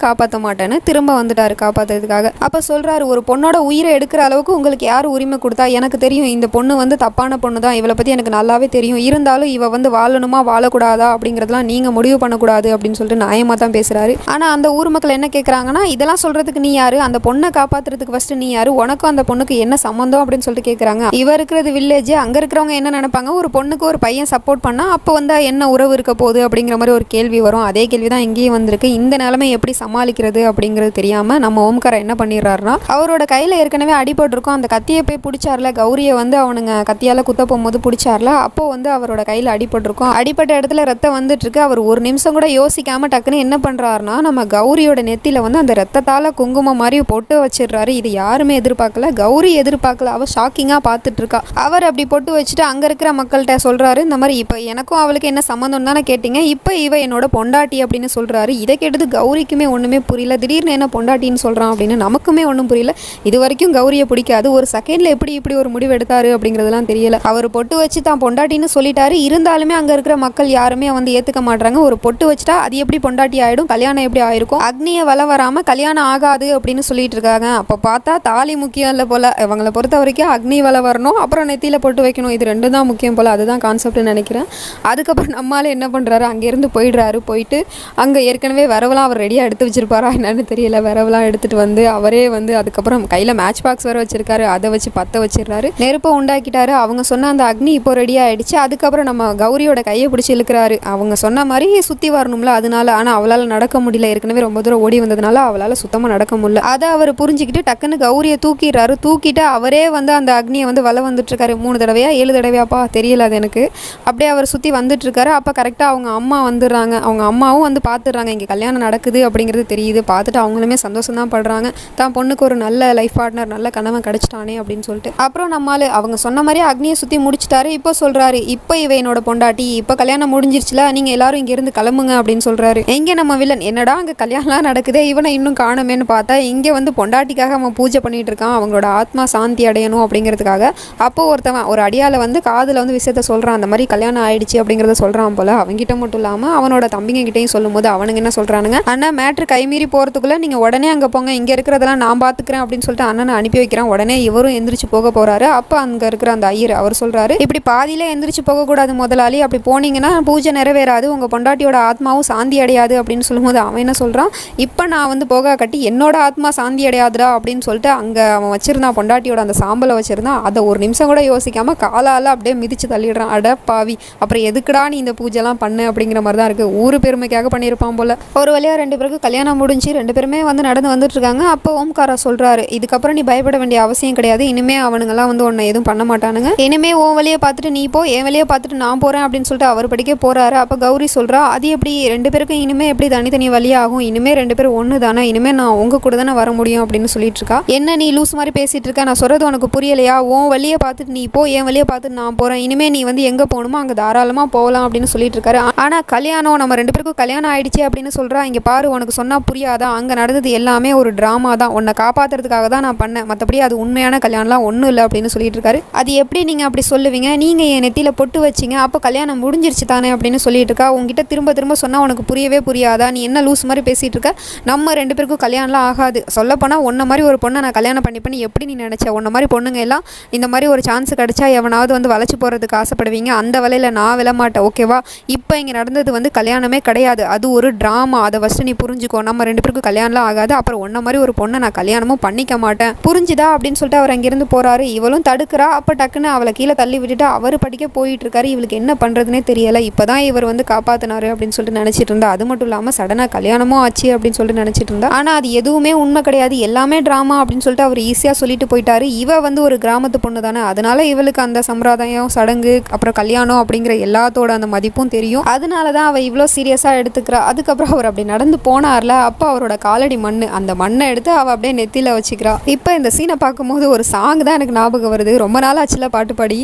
காப்பாற்ற மாட்டேன்னு திரும்ப வந்துட்டாரு காப்பாற்றுறதுக்காக. அப்போ சொல்கிறாரு, ஒரு பொண்ணோட உயிரை எடுக்கிற அளவுக்கு உங்களுக்கு யார் உரிமை கொடுத்தா? எனக்கு தெரியும் இந்த பொண்ணு வந்து தப்பான பொண்ணு தான். இவளை பற்றி எனக்கு நல்லாவே தெரியும். இருந்தாலும் இவ வந்து வாழணுமா வாழக்கூடாதா அப்படிங்கிறதுலாம் நீங்கள் முடிவு பண்ணக்கூடாது அப்படின்னு சொல்லிட்டு நியாயமாக தான் பேசுகிறாரு. ஆனால் அந்த ஊர் மக்கள் என்ன கேட்குறாங்கன்னா, இதெல்லாம் சொல்கிறதுக்கு நீ யார்? அந்த பொண்ணை காப்பாற்றுறதுக்கு ஃபஸ்ட்டு நீ யார்? உனக்கும் அந்த பொண்ணுக்கு என்ன சம்மந்தம் அப்படின்னு சொல்லிட்டு கேட்குறாங்க. இவ இருக்கிறது வில்லேஜ். அங்கே இருக்கிறவங்க என்ன நினைப்பாங்க, ஒரு பொண்ணுக்கு ஒரு பையன் சப்போர்ட் பண்ணால் அப்போ வந்து என்ன உறவு இருக்க போகுது அப்படிங்கிற மாதிரி ஒரு கேள்வி வரும். அதே கேள்வி தான் இங்கேயும் வந்திருக்கு. இந்த நிலைமை எப்படி சமாளிக்கிறது அப்படிங்கிறது தெரியாமல் நம்ம ஓம்காரா என்ன பண்ணிடுறாருனா, அவரோட கையில் ஏற்கனவே அடிபட்டிருக்கும். அந்த கத்தியை போய் பிடிச்சார்ல, கௌரியை வந்து அவனுங்க கத்தியால் குத்த போகும்போது பிடிச்சார்ல, அப்போ வந்து அவரோட கையில் அடிபட்டிருக்கும். அடிப்பட்ட இடத்துல ரத்தம் வந்துட்டு இருக்கு. அவர் ஒரு நிமிஷம் கூட யோசிக்காம டக்குன்னு என்ன பண்ணுறாருனா, நம்ம கௌரியோட நெத்தியில் வந்து அந்த ரத்தத்தால் குங்குமம் மாதிரி பொட்டு வச்சிடுறாரு. இது யாருமே எதிர்பார்க்கல. கௌரி எதிர்பார்க்கல. அவள் ஷாக்கிங்காக பார்த்துட்டு இருக்கா. அவர் அப்படி பொட்டு வச்சுட்டு அங்கே இருக்கிற மக்கள்கிட்ட சொல்கிறாரு, இந்த மாதிரி இப்போ எனக்கும் அவளுக்கு என்ன சம்மந்தம் தானே கேட்டீங்க, இப்போ இவ என்னோட பொண்டாட்டி அப்படின்னு சொல்கிறாரு. இதை கேட்டது கௌரிக்குமே ஒன்றுமே புரியல. திடீர்னு என்ன பொண்டாட்டின்னு சொல்கிறான் அப்படின்னு நமக்குமே ஒன்றும் புரியல. இது வரைக்கும் கௌரியை பிடிக்காது. ஒரு செகண்டில் எப்படி இப்படி ஒரு முடிவு எடுத்தாரு அப்படிங்கிறதுலாம் தெரியல. அவர் பொட்டு வச்சு தான் பொண்டாட்டின்னு சொல்லிட்டாரு. இருந்தாலுமே அங்கே இருக்கிற மக்கள் யாருமே வந்து ஏற்றுக்க மாட்டாங்க. ஒரு பொட்டு வச்சுட்டா அது எப்படி பொண்டாட்டி ஆகிடும், கல்யாணம் எப்படி ஆயிருக்கும், அக்னியை வள வராமல் கல்யாணம் ஆகாது அப்படின்னு சொல்லிட்டு இருக்காங்க. அப்போ பார்த்தா தாலி முக்கியம் இல்லை போல. இவங்களை பொறுத்த வரைக்கும் அக்னி வள வரணும், அப்புறம் நெத்தியில் பொட்டு வைக்கணும். இது ரெண்டு தான் முக்கியம் போல். அதுதான் கான்செப்ட்னு நினைக்கிறேன். அதுக்கப்புறம் நம்மளால என்ன பண்ணுறாரு, அங்கேருந்து போயிடுறாரு. போயிட்டு அங்கே ஏற்கனவே வரவெல்லாம் அவர் ரெடியாக எடுத்து வச்சிருப்பாரா என்னன்னு தெரியல. வரவெல்லாம் எடுத்துகிட்டு வந்து அவரே வந்து அதுக்கப்புறம் கையில் மேட்ச் பாக்ஸ் வேறு வச்சிருக்காரு. அதை வச்சு பற்ற வச்சிடுறாரு. நெருப்பை உண்டாக்கிட்டாரு. அவங்க சொன்ன அந்த அக்னி இப்போ ரெடி ஆகிடுச்சு. அதுக்கப்புறம் நம்ம கௌரியோட கையை பிடிச்சி இழுக்கிறாரு. அவங்க சொன்ன மாதிரி சுற்றி வரணும்ல, அதனால. ஆனால் அவளால் நடக்க முடியல. ஏற்கனவே ரொம்ப தூரம் ஓடி வந்ததுனால அவளால் சுத்தமாக நடக்க முடியல. அதை அவர் புரிஞ்சுக்கிட்டு டக்குன்னு கௌரியை தூக்கிடுறாரு. தூக்கிட்டு அவரே வந்து அந்த அக்னியை வந்து வள வந்துட்டு இருக்காரு. 3 தடவையா 7 தடவையாப்பா தெரியல அது எனக்கு. அப்படியே அவர் சுற்றி வந்துட்டு இருக்காரு. அப்போ கரெக்டாக அவங்க அம்மா வந்துடுறாங்க. அவங்க அம்மாவும் வந்து பார்த்துடுறாங்க. இங்கே கல்யாணம் நடக்குது அப்படிங்கிறது தெரியுது. பார்த்துட்டு அவங்களுமே சந்தோஷம் தான் படுறாங்க. தான் பொண்ணுக்கு ஒரு நல்ல லைஃப் பார்ட்னர், நல்ல கணவன் கிடைச்சிட்டானே அப்படின்னு சொல்லிட்டு. அப்புறம் நம்மளால அவங்க சொன்ன மாதிரியே அக்னியை சுற்றி முடிச்சிட்டாரு. இப்போ சொல்கிறாரு, இப்போ இவ என்னோட பொண்டாட்டி, இப்போ கல்யாணம் முடிஞ்சிருச்சுல, நீங்கள் எல்லாரும் இங்கேருந்து கிளம்புங்க அப்படின்னு சொல்கிறாரு. எங்கே நம்ம வில்லன், என்னடா அங்கே கல்யாணம்லாம் நடக்குதே, இவனை இன்னும் காணுமேன்னு பார்த்தா இங்கே வந்து பொண்டாட்டிக்காக அவன் பூஜை பண்ணிட்டு இருக்கான். அவங்களோட ஆத்மா சாந்தி அடையணும் அப்படிங்கிறதுக்காக. அப்போ ஒருத்தவன் ஒரு அடியால் வந்து காதில் வந்து விஷயத்த சொல்கிறான். அந்த மாதிரி கல்யாணம் ஆயிடுச்சு அப்படிங்கிறத சொல்கிறான் போல. அவங்ககிட்ட மட்டும் இல்லாமல் அவனோட தம்பிங்க கிட்டையும் சொல்லும் போது அவனுங்க என்ன சொல்கிறானுங்க, அண்ணா மேட்ரு கைமீறி போகிறதுக்குள்ளே நீங்கள் உடனே அங்கே போங்க, இங்கே இருக்கிறதெல்லாம் நான் பார்த்துக்கிறேன் அப்படின்னு சொல்லிட்டு அண்ணனை அனுப்பி வைக்கிறான். உடனே இவரும் எந்திரிச்சு போக போகிறாரு. அப்போ அங்கே இருக்கிற அந்த ஐயர் அவர் சொல்கிறாரு, இப்படி பாதியிலே எந்திரிச்சு போகக்கூடாது முதலாளி, அப்படி போனீங்கன்னா பூஜை நிறைவேறாது, உங்கள் பொண்டாட்டியோட ஆத்மாவும் சாந்தி அடையாது அப்படின்னு சொல்லும்போது அவன் என்ன சொல்கிறான், இப்போ நான் வந்து போக கட்டி என்னோட ஆத்மா சாந்தி அடையாதுடா அப்படின்னு சொல்லிட்டு அங்கே அவன் வச்சிருந்தான் பொண்டாட்டியோட அந்த சாம்பலை வச்சிருந்தான். அதை ஒரு நிமிஷம் கூட யோசிக்காமல் காலால் அப்படியே மிதிச்சு தள்ளிடுறான். அட பாவி, அப்புறம் எதுக்குடா நீ இந்த பூஜைலாம் பண்ணு அப்படிங்கிற மாதிரி தான் இருக்குது. ஊர் பெருமைக்காக பண்ணியிருப்பான் போல. ஒரு வழியாக 2 பேருக்கு கல்யாணம் முடிஞ்சு 2 பேருமே வந்து நடந்து வந்துட்டு இருக்காங்க. அப்போ ஓம்காரா சொல்கிறாரு, இதுக்கப்புறம் இதுக்கப்புறம் நீ பயப்பட வேண்டிய அவசியம் கிடையாது, இனிமே அவனுங்கெல்லாம் வந்து உன்னை எதுவும் பண்ண மாட்டானுங்க, இனிமே உன் வழியை பார்த்துட்டு நீ போ, என் வழியை பார்த்துட்டு நான் போகிறேன் அப்படின்னு சொல்லிட்டு அவர் படிக்க போகிறாரு. அப்போ கௌரி சொல்கிறா, அது எப்படி 2 பேருக்கும் இனிமே எப்படி தனித்தனி வழியாகும், இனிமே 2 பேரும் ஒன்று தானே, இனிமேல் நான் உங்கள் கூட தானே வர முடியும் அப்படின்னு சொல்லிட்டு இருக்கா. என்ன நீ லூஸ் மாதிரி பேசிகிட்டு இருக்க, நான் சொல்கிறது உனக்கு புரியலையா, உன் வழியை பார்த்துட்டு நீ போ, என் வழியை பார்த்துட்டு நான் போகிறேன், இனிமேல் நீ வந்து எங்கே போகணுமோ அங்கே தாராளமாக போகலாம் அப்படின்னு சொல்லிட்டு இருக்காரு. ஆனால் கல்யாணம் நம்ம 2 பேருக்கும் கல்யாணம் ஆயிடுச்சு அப்படின்னு சொல்கிறா. இங்கே பாரு, உனக்கு சொன்னால் புரியாதா, அங்கே நடந்தது எல்லாமே ஒரு ட்ராமா தான், உன்னை காப்பாற்றுறதுக்காக தான் நான் பண்ணேன், மற்றபடி அது உண்மையான கல்யாணம்லாம் ஒன்றும் இல்லை அப்படின்னு சொல்லிட்டு இருக்காரு. அது எப்படி நீங்கள் அப்படி சொல்லுவீங்க, நீங்கள் என் நெத்தியில் பொட்டு வச்சிங்க, அப்போ கல்யாணம் முடிஞ்சிருச்சு தானே அப்படின்னு சொல்லிட்டு இருக்கா. உங்ககிட்ட திரும்ப திரும்ப சொன்னால் உனக்கு புரியவே புரியாதா, நீ என்ன லூஸ் மாதிரி பேசிகிட்டு இருக்க, நம்ம 2 பேருக்கும் கல்யாணம்லாம் ஆகாது, சொல்லப்போனால் உன்ன மாதிரி ஒரு பொண்ணை நான் கல்யாணம் பண்ணி எப்படி நீ நினச்ச, உன்ன மாதிரி பொண்ணுங்க எல்லாம் இந்த மாதிரி ஒரு சான்ஸ் கிடச்சா எவனாவது வந்து வளைச்சி போகிறதுக்கு ஆசைப்படுவீங்க, அந்த வலையில் நான் விழமாட்டேன், ஓகேவா. இப்போ இங்கே நடந்தது வந்து கல்யாணமே கிடையாது, அது ஒரு ட்ராமா, அதை ஃபஸ்ட்டு நீ புரிஞ்சுக்கோ, நம்ம 2 பேருக்கும் கல்யாணம்லாம் ஆகாது, அப்புறம் உன்ன மாதிரி ஒரு பொண்ணை நான் கல்யாணமும் பண்ணிக்க மாட்டேன், புரிஞ்சுதா அப்படின்னு சொல்லிட்டு அவர் அங்கேருந்து போகிறாரு. இவளும் தடுக்கிறா. அப்போ டக்குன்னு அவளை கீழே தள்ளி விட்டுட்டு அவர் படிக்க போயிட்டு இருக்காரு. இவளுக்கு என்ன பண்ணுறதுனே தெரியலை. இப்போ தான் இவர் வந்து காப்பாற்றினாரு அப்படின்னு சொல்லிட்டு நினச்சிட்டு இருந்தா. அது மட்டும் இல்லாமல் சடனாக கல்யாணமும் ஆச்சு அப்படின்னு சொல்லிட்டு நினச்சிட்டு இருந்தா. ஆனால் அது எதுவுமே உண்மை கிடையாது, எல்லாமே ட்ராமா அப்படின்னு சொல்லிட்டு அவர் ஈஸியாக சொல்லிட்டு போயிட்டாரு. இவ வந்து ஒரு கிராமத்து பொண்ணு தானே, அதனால இவளுக்கு அந்த சம்பிரதாயம், சடங்கு, அப்புறம் கல்யாணம் அப்படிங்கிற எல்லாத்தோட அந்த மதிப்பும் தெரியும். அதனால தான் அவள் இவ்வளோ சீரியஸாக எடுத்துக்கிறா. அதுக்கப்புறம் அவர் அப்படி நடந்து போனார்ல, அப்போ அவரோட காலடி மண், அந்த மண்ணை எடுத்து அவள் அப்படியே நெத்தியில் வச்சுக்கிறா. இப்போ இந்த சீனை பார்க்கும்போது ஒரு சாங் தான் எனக்கு ஞாபகம் வருது. ரொம்ப நாள் ஆச்சுல பாட்டு பாடி.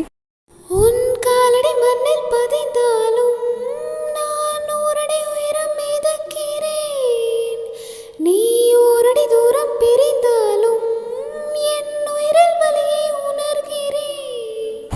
உன் காலடி மண்ணில் பதிந்தாலும் நான் ஓரடி உயரம் மிதக்கிறேன், நீ ஓரடி தூரம் பிரிந்தாலும் என் உயிரில் வலியை உணர்கிறேன்.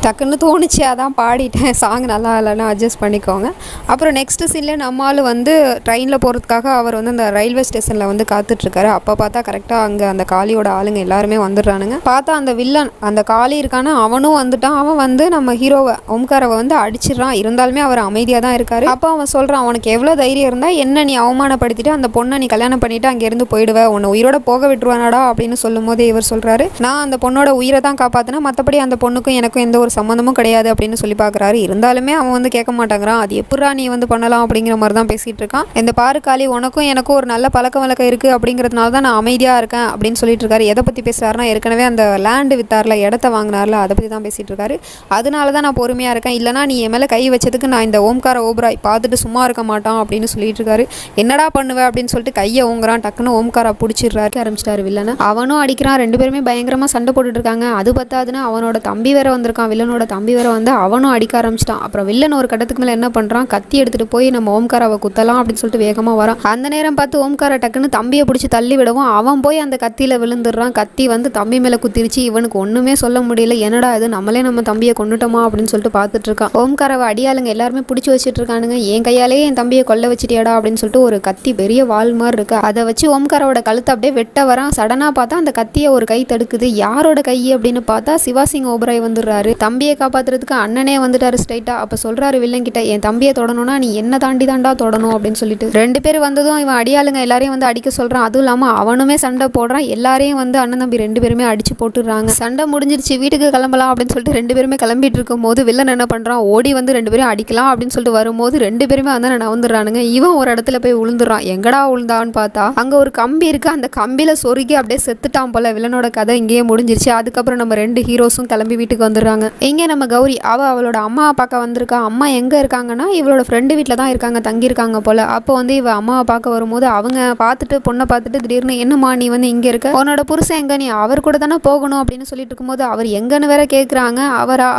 டக்குன்னு தோணுச்சு, அதான் பாடிட்டேன். சாங் நல்லா இல்லைன்னா அட்ஜஸ்ட் பண்ணிக்கோங்க. அப்புறம் நெக்ஸ்ட் சீன்லேயே நம்மால் வந்து ட்ரெயினில் போகிறதுக்காக அவர் வந்து அந்த ரயில்வே ஸ்டேஷனில் வந்து காத்துட்ருக்காரு. அப்போ பார்த்தா கரெக்டாக அங்கே அந்த காளியோட ஆளுங்க எல்லாருமே வந்துடுறானுங்க. பார்த்தா அந்த வில்லன், அந்த காளி இருக்கான அவனும் வந்துட்டான். அவன் வந்து நம்ம ஹீரோவை ஓம்காரவை வந்து அடிச்சிடறான். இருந்தாலுமே அவர் அமைதியாக தான் இருக்காரு. அப்போ அவன் சொல்கிறான், உனக்கு எவ்வளோ தைரியம் இருந்தால் என்ன நீ அவமானப்படுத்திட்டு அந்த பொண்ணை நீ கல்யாணம் பண்ணிவிட்டு அங்கேருந்து போயிடுவேன், உன்னை உயிரோட போக விட்டுருவானாடா அப்படின்னு சொல்லும் போதே இவர் சொல்கிறாரு, நான் அந்த பொண்ணோட உயிரை தான் காப்பாற்றினேன், மற்றபடி அந்த பொண்ணுக்கும் எனக்கும் எந்த ஒரு சம்மந்தமும் கிடையாது அப்படின்னு சொல்லி பார்க்குறாரு. இருந்தாலுமே அவன் வந்து கேட்க மாட்டாங்கிறான். அது எப்படா நீ வந்து பண்ணலாம் அப்படிங்கிற மாதிரி தான் பேசிகிட்டு இருக்கான். இந்த பாரு காளி, உனக்கும் எனக்கும் ஒரு நல்ல பழக்க வழக்கம் இருக்குது அப்படிங்கிறதுனால தான் நான் அமைதியாக இருக்கேன் அப்படின்னு சொல்லிட்டு இருக்காரு. எதை பற்றி பேசுகிறாருன்னா, ஏற்கனவே அந்த லேண்டு வித்தார்ல, இடத்த வாங்கினார்ல, அதை பற்றி தான் பேசிகிட்டு இருக்காரு. அதனால தான் நான் பொறுமையாக இருக்கேன், இல்லைனா நீ என் மேலே கை வச்சதுக்கு நான் இந்த ஓம்கார ஓபராய் பார்த்துட்டு சும்மா இருக்க மாட்டான் அப்படின்னு சொல்லிட்டு இருக்காரு. என்னடா பண்ணுவேன் அப்படின்னு சொல்லிட்டு கையை ஓங்குறான். டக்குன்னு ஓம்காரா பிடிச்சிடுறாரு. ஆரம்பிச்சிட்டாரு வில்லனை. அவனும் அடிக்கிறான். 2 பேருமே பயங்கரமாக சண்டை போட்டுட்டு இருக்காங்க. அது பத்தாதுன்னு அவனோட தம்பி வேற வந்திருக்கான். வில்லனோட தம்பி வேற வந்து அவனும் அடிக்க ஆரம்பிச்சிட்டான். அப்புறம் வில்லன் ஒரு கட்டத்துக்கு மேலே என்ன பண்ணுறான், கத்தி எடுத்துகிட்டு போய் நம்ம ஓம்காராவை குத்தலாம் அப்படின்னு சொல்லிட்டு வேகமாக வரான். அந்த நேரம் பார்த்து ஓம்காரா டக்குன்னு தம்பியை பிடிச்சி தள்ளி விடவும் அவன் போய் அந்த கத்தியில் விழுந்துடுறான். கத்தி வந்து தம்பி மேலே குத்திருச்சு. இவனுக்கு ஒன்றுமே சொல்ல முடியல. என்னடா இது, நம்மளே நம்ம தம்பியை கொண்டுட்டோமா அப்படின்னு சொல்லிட்டு பார்த்துட்டு இருக்கான். ஓம்காராவை அடியாளுங்க எல்லாருமே பிடிச்சி வச்சுட்டு இருக்கானுங்க. என் கையாலே என் தம்பியை கொல்ல வச்சுட்டியாடா அப்படின்னு சொல்லிட்டு ஒரு கத்தி, பெரிய வால் மாதிரி இருக்கு, அதை வச்சு ஓம்காராவோட கழுத்தை அப்படியே வெட்ட வரான். சடனாக பார்த்தா அந்த கத்தியை ஒரு கை தடுக்குது. யாரோட கை அப்படின்னு பார்த்தா சிவாசிங் ஓபராய் வந்துடுறாரு. தம்பியை காப்பாற்றுறதுக்கு அண்ணனே வந்துட்டாரு ஸ்ட்ரைட்டா. அப்போ சொல்கிறாரு வில்லன் கிட்ட, என் தம்பியை தொடணும்னா நீ என்ன தாண்டி தாண்டா தொடணும் அப்படின்னு சொல்லிட்டு 2 பேர் வந்ததும் இவன் அடியாளுங்க எல்லாரையும் வந்து அடிக்க சொல்கிறான். அதுவும் இல்லாமல் அவனுமே சண்டை போடுறான். எல்லாரையும் வந்து அண்ணன் தம்பி 2 பேருமே அடிச்சு போட்டுடுறாங்க. சண்டை முடிஞ்சிருச்சு, வீட்டுக்கு கிளம்பலாம் அப்படின்னு சொல்லிட்டு 2 பேருமே கிளம்பிட்டு இருக்கும் போது வில்லன் என்ன பண்ணுறான், ஓடி வந்து 2 பேரும் அடிக்கலாம் அப்படின்னு சொல்லிட்டு வரும்போது 2 பேருமே வந்து நவந்துடுறானுங்க. இவன் ஒரு இடத்துல போய் விழுந்துடுறான். எங்கடா விழுந்தான்னு பார்த்தா அங்கே ஒரு கம்பி இருக்குது. அந்த கம்பியில் சொருகி அப்படியே செத்துட்டான் போல. வில்லனோட கதை இங்கேயே முடிஞ்சிருச்சு. அதுக்கப்புறம் நம்ம 2 ஹீரோஸும் கிளம்பி வீட்டுக்கு வந்துடுறாங்க. இங்கே நம்ம கௌரி அவளோட அம்மாவை பார்க்க வந்திருக்கா. அம்மா எங்கே இருக்காங்கன்னா இவளோட ஃப்ரெண்டு வீட்டில் தான் இருக்காங்க, தங்கியிருக்காங்க போல். அப்போ வந்து இவள் அம்மாவை பார்க்க வரும்போது அவங்க பார்த்துட்டு பொண்ணை பார்த்துட்டு திடீர்னு, என்னம்மா நீ வந்து இங்கே இருக்க, உன்னோட புருஷன் எங்கே, நீ அவர் கூட தானே போகணும் அப்படின்னு சொல்லிட்டு இருக்கும்போது அவர் எங்கன்னு வேற கேட்குறாங்க.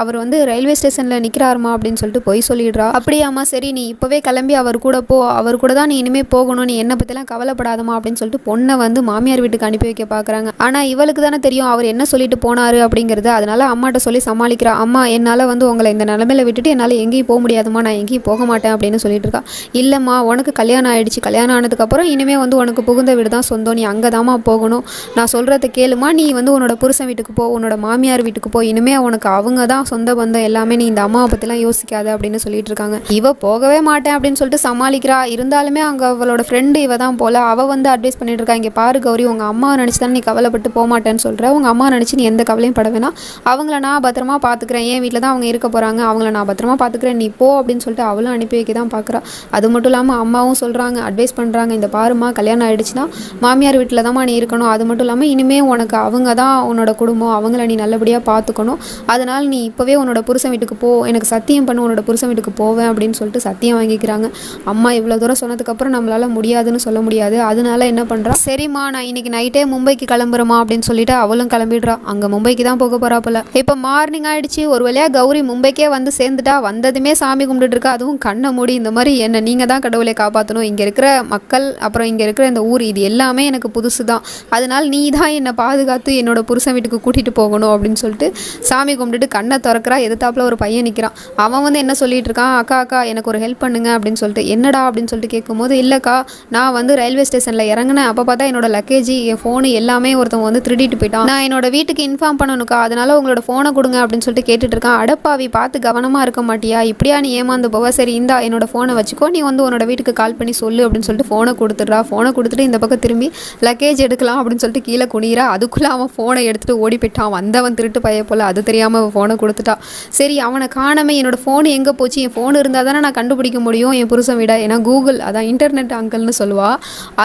அவர் வந்து ரயில்வே ஸ்டேஷனில் நிற்கிறாருமா அப்படின்னு சொல்லிட்டு போய் சொல்லிடுறா. அப்படியாம்மா, சரி நீ இப்போவே கிளம்பி அவர் கூட போ, அவர் கூட தான் நீ இனிமேல் போகணும், நீ என்னை பற்றிலாம் கவலைப்படாதமா அப்படின்னு சொல்லிட்டு பொண்ணை வந்து மாமியார் வீட்டுக்கு அனுப்பி வைக்க பார்க்குறாங்க. ஆனால் இவளுக்கு தானே தெரியும் அவர் என்ன சொல்லிட்டு போனாரு அப்படிங்கிறது. அதனால அம்மாட்ட சொல்லி சமாளிக்கிறா. அம்மா, என்னால் வந்து உங்களை இந்த நிலமையில விட்டுட்டு என்னால் எங்கேயும் போக முடியாதுமா, நான் எங்கேயும் போக மாட்டேன் அப்படின்னு சொல்லிட்டு இருக்கா. இல்லைம்மா, உனக்கு கல்யாணம் ஆயிடுச்சு, கல்யாணம் ஆனதுக்கப்புறம் இனிமேல் வந்து உனக்கு புகுந்த வீடு தான் சொந்தம், நீ அங்கே தாம்மா போகணும், நான் சொல்கிறத கேளுமா, நீ வந்து உன்னோட புருஷன் வீட்டுக்கு போ, உன்னோட மாமியார் வீட்டுக்கு போ, இனிமேல் உனக்கு அவங்க தான் சொந்த பந்தம் எல்லாமே, நீ இந்த அம்மாவை பற்றிலாம் யோசிக்காத அப்படின்னு சொல்லிட்டு இருக்காங்க. இவ போகவே மாட்டேன் அப்படின்னு சொல்லிட்டு சமாளிக்கிறா. இருந்தாலுமே அங்கே அவளோட ஃப்ரெண்டு இவ தான் போல. அவள் வந்து அட்வைஸ் பண்ணிட்டு இருக்கா, இங்கே பாரு கௌரி, உங்கள் அம்மாவை நினச்சி தானே நீ கவலைப்பட்டு போக மாட்டேன்னு சொல்கிற, உங்கள் அம்மா நினச்சி நீ எந்த கவலையும் பட வேணாம், அவங்கள நான் பத்திரமா பார்த்து பார்த்துக்கிறேன், என் வீட்டில் தான் அவங்க இருக்க போகிறாங்க, அவங்கள நான் பத்திரமா பார்த்துக்கிறேன், நீ போ அப்படின்னு சொல்லிட்டு அவளும் அனுப்பி வைக்க தான் பார்க்குறா. அது மட்டும் இல்லாமல் அம்மாவும் சொல்கிறாங்க, அட்வைஸ் பண்ணுறாங்க, இந்த பாருமா கல்யாணம் ஆகிடுச்சுன்னா மாமியார் வீட்டில் தான்மா நீ இருக்கணும், அது மட்டும் இல்லாமல் இனிமேல் உனக்கு அவங்க தான் உன்னோட குடும்பம், அவங்கள நீ நல்லபடியாக பார்த்துக்கணும், அதனால் நீ இப்போவே உன்னோட புருஷன் வீட்டுக்கு போ, எனக்கு சத்தியம் பண்ணு உன்னோட புருஷன் வீட்டுக்கு போவேன் அப்படின்னு சொல்லிட்டு சத்தியம் வாங்கிக்கிறாங்க. அம்மா இவ்வளோ தூரம் சொன்னதுக்கப்புறம் நம்மளால் முடியாதுன்னு சொல்ல முடியாது. அதனால என்ன பண்ணுறா, சரிம்மா நான் இன்னைக்கு நைட்டே மும்பைக்கு கிளம்புறமா அப்படின்னு சொல்லிட்டு அவளும் கிளம்பிடுறா. அங்கே மும்பைக்கு தான் போக போகிறா போல. இப்போ மார்னிங் ஆகிடுச்சு. ஒரு வழியாக கௌரி மும்பைக்கே வந்து சேர்ந்துட்டா. வந்ததுமே சாமி கும்பிட்டுட்டு இருக்கா. அதுவும் கண்ணை மூடி இந்த மாதிரி என்ன நீங்கள் தான் கடவுளை காப்பாற்றணும், இங்கே இருக்கிற மக்கள் அப்புறம் இங்கே இருக்கிற இந்த ஊர் இது எல்லாமே எனக்கு புதுசு தான், அதனால் நீ தான் என்னை பாதுகாத்து என்னோட புருஷன் வீட்டுக்கு கூட்டிகிட்டு போகணும் அப்படின்னு சொல்லிட்டு சாமி கும்பிட்டுட்டு கண்ணை திறக்கிறா. எதிர்த்தாப்புல ஒரு பையன் நிற்கிறான். அவன் வந்து என்ன சொல்லிட்டு இருக்கான், அக்கா அக்கா எனக்கு ஒரு ஹெல்ப் பண்ணுங்க அப்படின்னு சொல்லிட்டு. என்னடா அப்படின்னு சொல்லிட்டு கேட்கும்போது, இல்லைக்கா நான் வந்து ரயில்வே ஸ்டேஷனில் இறங்கினேன், அப்போ பார்த்தா என்னோட லக்கேஜ் என் ஃபோனு எல்லாமே ஒருத்தவங்க வந்து திருடிட்டு போயிட்டான், நான் என்னோட வீட்டுக்கு இன்ஃபார்ம் பண்ணணுக்கா, அதனால உங்களோட ஃபோனை கொடுங்க அப்படின்னு சொல்லிட்டு கேட்டுட்டு இருக்கான். அடப்பாவி பார்த்து கவனமாக இருக்க மாட்டியா, இப்படியா நீ ஏமாந்து போவ, சரி இந்தா என்னோட ஃபோனை வச்சுக்கோ, நீ வந்து உன்னோட வீட்டுக்கு கால் பண்ணி சொல்லு அப்படின்னு சொல்லிட்டு ஃபோனை கொடுத்துட்றா. ஃபோனை கொடுத்துட்டு இந்த பக்கம் திரும்பி லக்கேஜ் எடுக்கலாம் அப்படின்னு சொல்லிட்டு கீழே குனிறா. அதுக்குள்ளே அவன் ஃபோனை எடுத்துகிட்டு ஓடி போயிட்டான். வந்தவன் திருட்டு பைய போல், அது தெரியாமல் அவன் ஃபோனை கொடுத்துட்டா. சரி அவனை காணமே, என்னோட ஃபோனு எங்கே போச்சு, என் ஃபோன் இருந்தால் தானே நான் கண்டுபிடிக்க முடியும் என் புருஷன் விட, ஏன்னா கூகுள் அதான் இன்டர்நெட் அங்கிள்னு சொல்லுவா,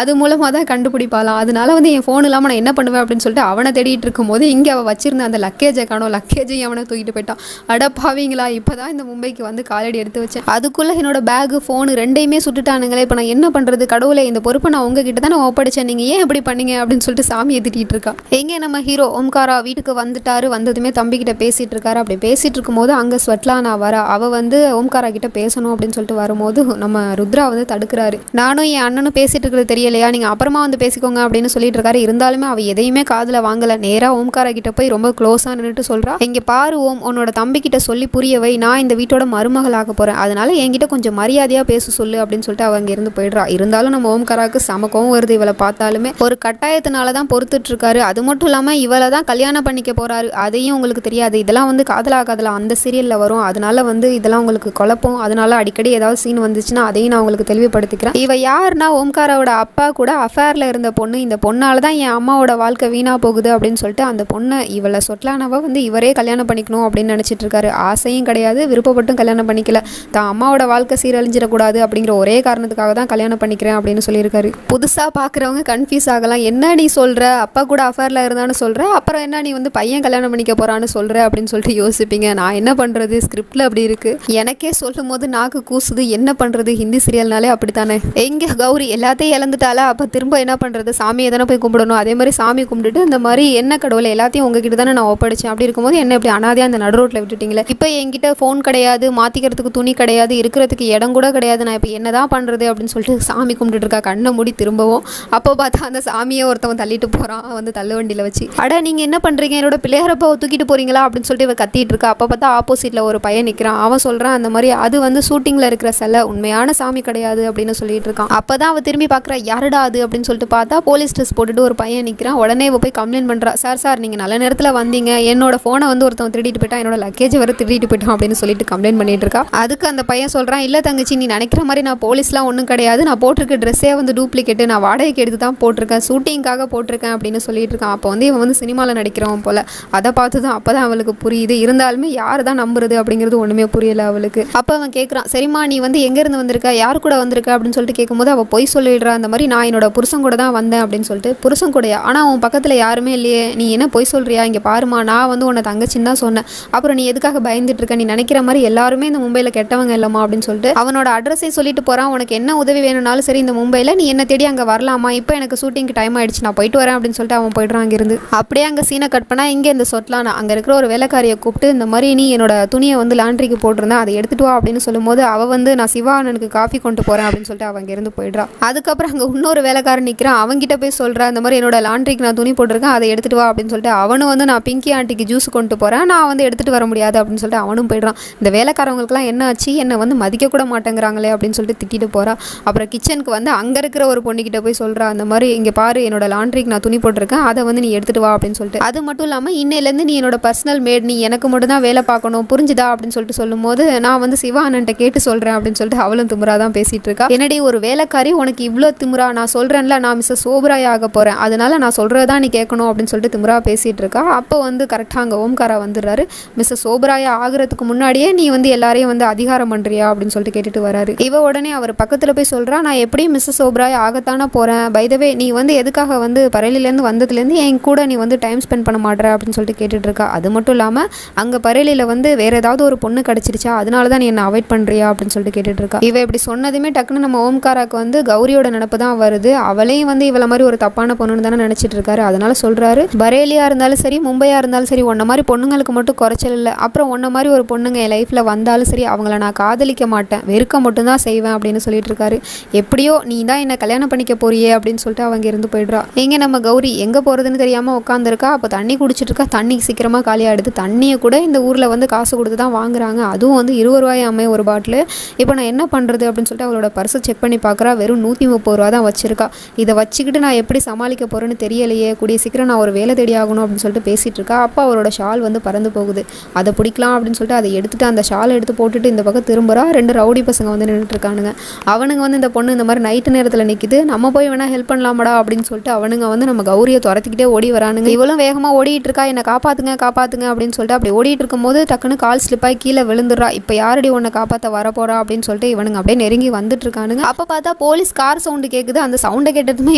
அது மூலமாக தான் கண்டுபிடிப்பாலாம், அதனால வந்து என் ஃபோன் இல்லாமல் நான் என்ன பண்ணுவேன் அப்படின்னு சொல்லிட்டு அவனை தேடிட்டு இருக்கும்போது இங்கே அவள் வச்சிருந்த அந்த லக்கேஜை காணோம். லக்கேஜையும் அவனை தூக்கிட்டு போயிட்டான். அடப்பாவீங்களா, இப்போ தான் இந்த மும்பைக்கு வந்து காலடி எடுத்து வச்சேன், அதுக்குள்ளே என்னோட பேகு ஃபோனு ரெண்டையுமே சுட்டுட்டானுங்களே, இப்போ நான் என்ன பண்ணுறது, கடவுளை இந்த பொறுப்பை நான் உங்ககிட்ட தான் நான் ஒப்படைச்சேன், நீங்கள் ஏன் இப்படி பண்ணீங்க அப்படின்னு சொல்லிட்டு சாமியை திட்டிகிட்டு இருக்கா. எங்கே நம்ம ஹீரோ ஓம்காரா வீட்டுக்கு வந்துட்டாரு. வந்ததுமே தம்பிக்கிட்ட பேசிகிட்டு இருக்காரு. அப்படி பேசிகிட்டு இருக்கும்போது அங்கே ஸ்வெட்லானா வரா. அவள் வந்து ஓம்காரா கிட்ட பேசணும் அப்படின்னு சொல்லிட்டு வரும்போது நம்ம ருத்ரா வந்து தடுக்கிறாரு. நானும் என் அண்ணனும் பேசிகிட்டு இருக்கிறது தெரியலையா, நீங்கள் அப்புறமா வந்து பேசிக்கோங்க அப்படின்னு சொல்லிட்டு இருக்காரு. இருந்தாலுமே அவள் எதையுமே காதில் வாங்கலை. நேராக ஓம்காரா கிட்ட போய் ரொம்ப க்ளோஸாக நின்றுட்டு சொல்கிறா, இங்கே பாரு ஓம், உன்னோட தம்பிக்கிட்ட சொல்லி புரியவை, நான் இந்த வீட்டோட மருமகளாக போகிறேன், அதனால என்கிட்ட கொஞ்சம் மரியாதையாக பேச சொல்லு அப்படின்னு சொல்லிட்டு அவங்க இருந்து போயிடுறா. இருந்தாலும் நம்ம ஓம்காராவுக்கு சமக்கவும் வருது. இவளை பார்த்தாலுமே ஒரு கட்டாயத்தினால தான் பொறுத்துட்டு இருக்காரு. அது மட்டும் இல்லாமல் இவளை தான் கல்யாணம் பண்ணிக்க போறாரு, அதையும் உங்களுக்கு தெரியாது. இதெல்லாம் வந்து காதலா அந்த சீரியலில் வரும், அதனால வந்து இதெல்லாம் உங்களுக்கு குழப்பம். அதனால அடிக்கடி ஏதாவது சீன் வந்துச்சுன்னா அதையும் நான் உங்களுக்கு தெளிவுபடுத்திக்கிறேன். இவ யாருன்னா ஓம்காராவோட அப்பா கூட அஃபேரில் இருந்த பொண்ணு. இந்த பொண்ணால தான் என் அம்மாவோட வாழ்க்கை வீணா போகுது அப்படின்னு சொல்லிட்டு அந்த பொண்ணை இவளை சொட்லானவ வந்து இவரே கல்யாணம் பண்ணிக்கணும் அப்படின்னு நினச்சிட்டு இருக்காரு. ஆசையும் கிடையாது, விருப்பப்பட்டும் கல்யாணம் பண்ணிக்கல. தான் அம்மாவோட வாழ்க்கை சீரழிஞ்சிடக்கூடாது அப்படிங்கிற ஒரே காரணத்துக்காக தான் கல்யாணம் பண்ணிக்கிறேன் அப்படின்னு சொல்லியிருக்காரு. புதுசாக பார்க்குறவங்க கன்ஃபியூஸ் ஆகலாம், என்ன நீ சொல்கிற, அப்பா கூட அஃபேரில் இருந்தான்னு சொல்கிற, அப்புறம் என்ன நீ வந்து பையன் கல்யாணம் பண்ணிக்க போகிறான்னு சொல்கிற அப்படின்னு சொல்லிட்டு யோசிப்பீங்க. நான் என்ன பண்ணுறது, ஸ்கிரிப்டில் அப்படி இருக்குது, எனக்கே சொல்லும் போது நாக்கு கூசுது, என்ன பண்ணுறது, ஹிந்தி சீரியல்னாலே அப்படித்தானே. எங்கே கௌரி எல்லாத்தையும் இழந்துட்டால, அப்போ திரும்ப என்ன பண்ணுறது, சாமியை தானே போய் கும்பிடணும். அதே மாதிரி சாமி கும்பிட்டுட்டு இந்த மாதிரி என்ன கடவுளை எல்லாத்தையும் உங்ககிட்ட தானே நான் ஒப்படைச்சேன், அப்படி இருக்கும்போது என்ன இப்படி அனாதையாக அந்த நடு ரோட்டில் விட்டுட்டீங்களே, இப்போ என்கிட்ட ஃபோன் கிடையாது, மாற்றிக்கிறதுக்கு துணி கிடையாது, இருக்கிறதுக்கு இடம் கூட கிடையாது, நான் இப்போ என்ன தான் பண்ணுறது அப்படின்னு சொல்லிட்டு சாமி கும்பிட்டுட்டு இருக்கா. கண்ணை மூடி திரும்பவும் அப்போ பார்த்தா அந்த சாமியை ஒருத்தவன் தள்ளிட்டு போகிறான் வந்து தள்ளு வண்டியில் வச்சு. அட நீங்கள் என்ன பண்ணுறீங்க, என்னோட பிள்ளையாரப்பாவை தூக்கிட்டு போகிறீங்களா அப்படின்னு சொல்லிட்டு இவ கத்திட்டு இருக்கா. அப்போ பார்த்தா ஆப்போசிட்டில் ஒரு பையன் நிற்கிறான். அவன் சொல்கிறான் அந்த மாதிரி அது வந்து ஷூட்டிங்கில் இருக்கிற சிலை, உண்மையான சாமி கிடையாது அப்படின்னு சொல்லிட்டு இருக்கான். அப்போ தான் அவள் திரும்பி பார்க்குறா, யாருடா அது அப்படின்னு சொல்லிட்டு பார்த்தா போலீஸ் ட்ரெஸ் போட்டுட்டு ஒரு பையன் நிற்கிறான். உடனே இவ போய் கம்ப்ளைண்ட் பண்ணுறா, சார் நீங்கள் நல்ல நேரத்தில் வந்தீங்க, என்னோட ஃபோனை வந்து ஒருத்தவன் திருடிட்டு போயிட்டான், என்னோட லக்கேஜ் வர திருடிட்டு போயிட்டான் அப்படின்னு சொல்லிட்டு கம்ப்ளைண்ட் பண்ணிட்டு இருக்கா. அதுக்கு அந்த பையன் சொல்கிறான், இல்லை தங்கச்சி நீ நினைக்கிற மாதிரி நான் போலீஸ்லாம் ஒன்றும் கிடையாது, நான் போட்டிருக்க ட்ரெஸ்ஸே வந்து டூப்ளிகேட்டு, நான் வாடகைக்கு எடுத்து தான் போட்டிருக்கேன், ஷூட்டிங்காக போட்டிருக்கேன் அப்படின்னு சொல்லிட்டு இருக்கான். அப்போ வந்து இவன் வந்து சினிமாவில் நடிக்கிறவன் போல். அதை பார்த்து தான் அப்போ தான் அவளுக்கு புரியுது. இருந்தாலுமே யார் தான் நம்புறது அப்படிங்கிறது ஒன்றுமே புரியலை அவளுக்கு. அப்போ அவன் கேட்குறான், சரிம்மா நீ வந்து எங்கேருந்து வந்திருக்க, யார் கூட வந்திருக்க அப்படின்னு சொல்லிட்டு கேட்கும்போது அவள் பொய் சொல்லிடுறா. அந்த மாதிரி நான் என்னோட புருஷன் கூட தான் வந்தேன் அப்படின்னு சொல்லிட்டு. புருஷன் கூடயா, ஆனால் உன் பக்கத்தில் யாருமே இல்லையே, நீ என்ன பொய் சொல்கிறியா, இங்கே பாருமா நான் வந்து உன்னை தங்கச்சின்னு தான் சொன்னேன், அப்புறம் நீ எதுக்காக பயந்துட்டு இருக்க, நீ நினைக்கிற மாதிரி எல்லாருமே இந்த மும்பையில் கெட்டவங்க இல்லைம்மா அப்படின்னு சொல்லிட்டு அவனோட அட்ரஸை சொல்லிட்டு போகிறான். உனக்கு என்ன உதவி வேணும்னாலும் சரி இந்த மும்பையில் நீ என்ன தேடி அங்கே வரலாமா, இப்போ எனக்கு ஷூட்டிங்க்கு டைம் ஆயிடுச்சு, நான் போயிட்டு வரேன் அப்படின்னு சொல்லிட்டு அவன் போய்ட்றான் அங்கேருந்து. அப்படியே அங்கே சீனை கட் பண்ணால் இங்கே இந்த சொட்லானா அங்கே இருக்கிற ஒரு வேலைக்காரியை கூப்பிட்டு இந்த மாதிரி நீ என்னோட துணியை வந்து லாண்ட்ரிக்கு போட்டிருந்தேன், அதை எடுத்துட்டு வா அப்படின்னு சொல்லும்போது அவள் வந்து நான் சிவா அண்ணனுக்கு காஃபி கொண்டு போகிறேன் அப்படின்னு சொல்லிட்டு அவன் இருந்து போயிடுறா. அதுக்கப்புறம் அங்கே இன்னொரு வேலைக்காரன் நிற்கிறான். அவங்ககிட்ட போய் சொல்கிறேன், இந்த மாதிரி என்னோட லாண்ட்ரிக்கு நான் துணி போட்டிருக்கேன், அதை எடுத்துட்டு வா அப்படின்னு சொல்லிட்டு அவனும் வந்து நான் பிங்கி ஆண்டிக்கு ஜூஸ் கொண்டு போகிறேன், நான் வந்து எடுத்துகிட்டு வர முடியாது அப்படின்னு சொல்லிட்டு அவனும் போயிடுறான். இந்த வேலைக்காரவங்களுக்குலாம் என்ன ஆச்சு, என்னை வந்து மதிக்க கூட மாட்டேங்கிறாங்களே அப்படின்னு சொல்லிட்டு திட்டிட்டு போகிறா. அப்புறம் கிச்சனுக்கு வந்து அங்கே இருக்கிற ஒரு பொண்ணுக்கிட்ட போய் சொல்கிறா, அந்த மாதிரி இங்கே பாரு என்னோட லாண்ட்ரிக்கு நான் துணி போட்டிருக்கேன், அதை வந்து நீ எடுத்துகிட்டு வா அப்படின்னு சொல்லிட்டு. அது மட்டும் இல்லாமல் இன்னையிலேருந்து நீ என்னோட பர்சனல் மேட், நீ எனக்கு மட்டும் தான் வேலை பார்க்கணும் புரிஞ்சுதா அப்படின்னு சொல்லிட்டு சொல்லும்போது நான் வந்து சிவா அண்ணன்ட்ட கேட்டு சொல்கிறேன் அப்படின்னு சொல்லிட்டு அவளும் திமுறா தான் பேசிகிட்டு இருக்கா. என்னடி ஒரு வேலைக்காரி உனக்கு இவ்வளோ திமுறா, நான் சொல்கிறேன்ல நான் மிஸ்ஸஸ் சோப்ராய் ஆக போகிறேன், அதனால நான் சொல்கிறது தான் நீ கேட்கணும் அப்படின்னு சொல்லிட்டு திமுறா பேசிகிட்டு இருக்கா. அப்போ வந்து கரெக்டாக அங்கே ஓம்காரா வந்துடுறாரு. சொல்கிறாரு, மிஸ்ஸஸ் ஓபராயா ஆகிறதுக்கு முன்னாடியே நீ வந்து எல்லாரையும் வந்து அதிகாரம் பண்ணுறியா அப்படின்னு சொல்லிட்டு கேட்டுட்டு வராரு. இவ உடனே அவர் பக்கத்தில் போய் சொல்கிறா, நான் எப்படியும் மிஸ்ஸஸ் ஓபராயா ஆகத்தானே போகிறேன், பைதவே நீ வந்து எதுக்காக வந்து பரேலிலேருந்து வந்ததுலேருந்து என் கூட நீ வந்து டைம் ஸ்பெண்ட் பண்ண மாட்டேற அப்படின்னு சொல்லிட்டு கேட்டுட்டு இருக்கா. அது மட்டும் இல்லாமல் அங்கே பரேலியில் வந்து வேறு ஏதாவது ஒரு பொண்ணு கிடச்சிருச்சா, அதனால தான் நீ என்ன அவாய்ட் பண்ணுறியா அப்படின்னு சொல்லிட்டு கேட்டுட்டு இருக்கா. இவ இப்படி சொன்னதுமே டக்குன்னு நம்ம ஓம்காராக்கு வந்து கௌரியோட நினப்பு தான் வருது. அவளையும் வந்து இவளை மாதிரி ஒரு தப்பான பொண்ணுன்னு தானே நினச்சிட்டு இருக்காரு. அதனால சொல்கிறாரு, பரேலியா இருந்தாலும் சரி மும்பையாக இருந்தாலும் சரி உன்ன மாதிரி பொண்ணுங்களுக்கு மட்டும் குறைச்சல் இல்லை. அப்புறம் உன்ன மாதிரி ஒரு பொண்ணுங்க என் லைஃப்பில் வந்தாலும் சரி அவங்கள நான் காதலிக்க மாட்டேன், வெறுக்க மட்டும்தான் செய்வேன் அப்படின்னு சொல்லிட்டு இருக்காரு. எப்படியோ நீ தான் என்னை கல்யாணம் பண்ணிக்க போறியே அப்படின்னு சொல்லிட்டு அவங்க இருந்து போயிடுறா. எங்கே நம்ம கௌரி எங்கே போகிறதுன்னு தெரியாமல் உட்காந்துருக்கா. அப்போ தண்ணி குடிச்சிட்டு இருக்கா. தண்ணி சீக்கிரமாக காலியாகிடுது. தண்ணியை கூட இந்த ஊரில் வந்து காசு கொடுத்து தான் வாங்குறாங்க. அதுவும் வந்து 20 ரூபாயாமே ஒரு பாட்டில். இப்போ நான் என்ன பண்ணுறது அப்படின்னு சொல்லிட்டு அவளோட பர்ஸை செக் பண்ணி பார்க்குறா. வெறும் 130 ரூபா தான் வச்சிருக்கா. இதை வச்சுக்கிட்டு நான் எப்படி சமாளிக்க போகிறேன்னு தெரியலையே, கூடிய சீக்கிரம் நான் ஒரு வேலை தேடி ஆகணும் அப்படின்னு சொல்லிட்டு பேசிகிட்டு இருக்கா. அப்போ அவரோட ஷால் வந்து பறந்து போகுது. அதை பிடிக்கலாம் அப்படின்னு சொல்லிட்டு அதை எடுத்துகிட்டு அந்த ஷாலை எடுத்து போட்டுட்டு இந்த பக்கம் திரும்புறா. 2 ரவுடி பசங்க வந்து நின்றுட்டு இருக்கானுங்க. அவனுங்க வந்து இந்த பொண்ணு இந்த மாதிரி நைட்டு நேரத்தில் நிற்கிது, நம்ம போய் வேணால் ஹெல்ப் பண்ணலாமடா அப்படின்னு சொல்லிட்டு அவனுங்க வந்து நம்ம கௌரியை துரத்திக்கிட்டே ஓடி வரானுங்க. இவளும் வேகமாக ஓடிட்டு இருக்கா. என்னை காப்பாற்றுங்க காப்பாற்றுங்க அப்படின்னு சொல்லிட்டு அப்படி ஓடிட்டு இருக்கும்போது டக்குன்னு கால் ஸ்லிப்பாகி கீழே விழுந்துடுறா. இப்போ யாரடி உன்னை காப்பாற்ற வரப்போறா அப்படின்னு சொல்லிட்டு இவனுங்க அப்படியே நெருங்கி வந்துட்டு இருக்கானுங்க. அப்போ பார்த்தா போலீஸ் கார் சவுண்டு கேட்குது. அந்த சவுண்டை கேட்டதுமே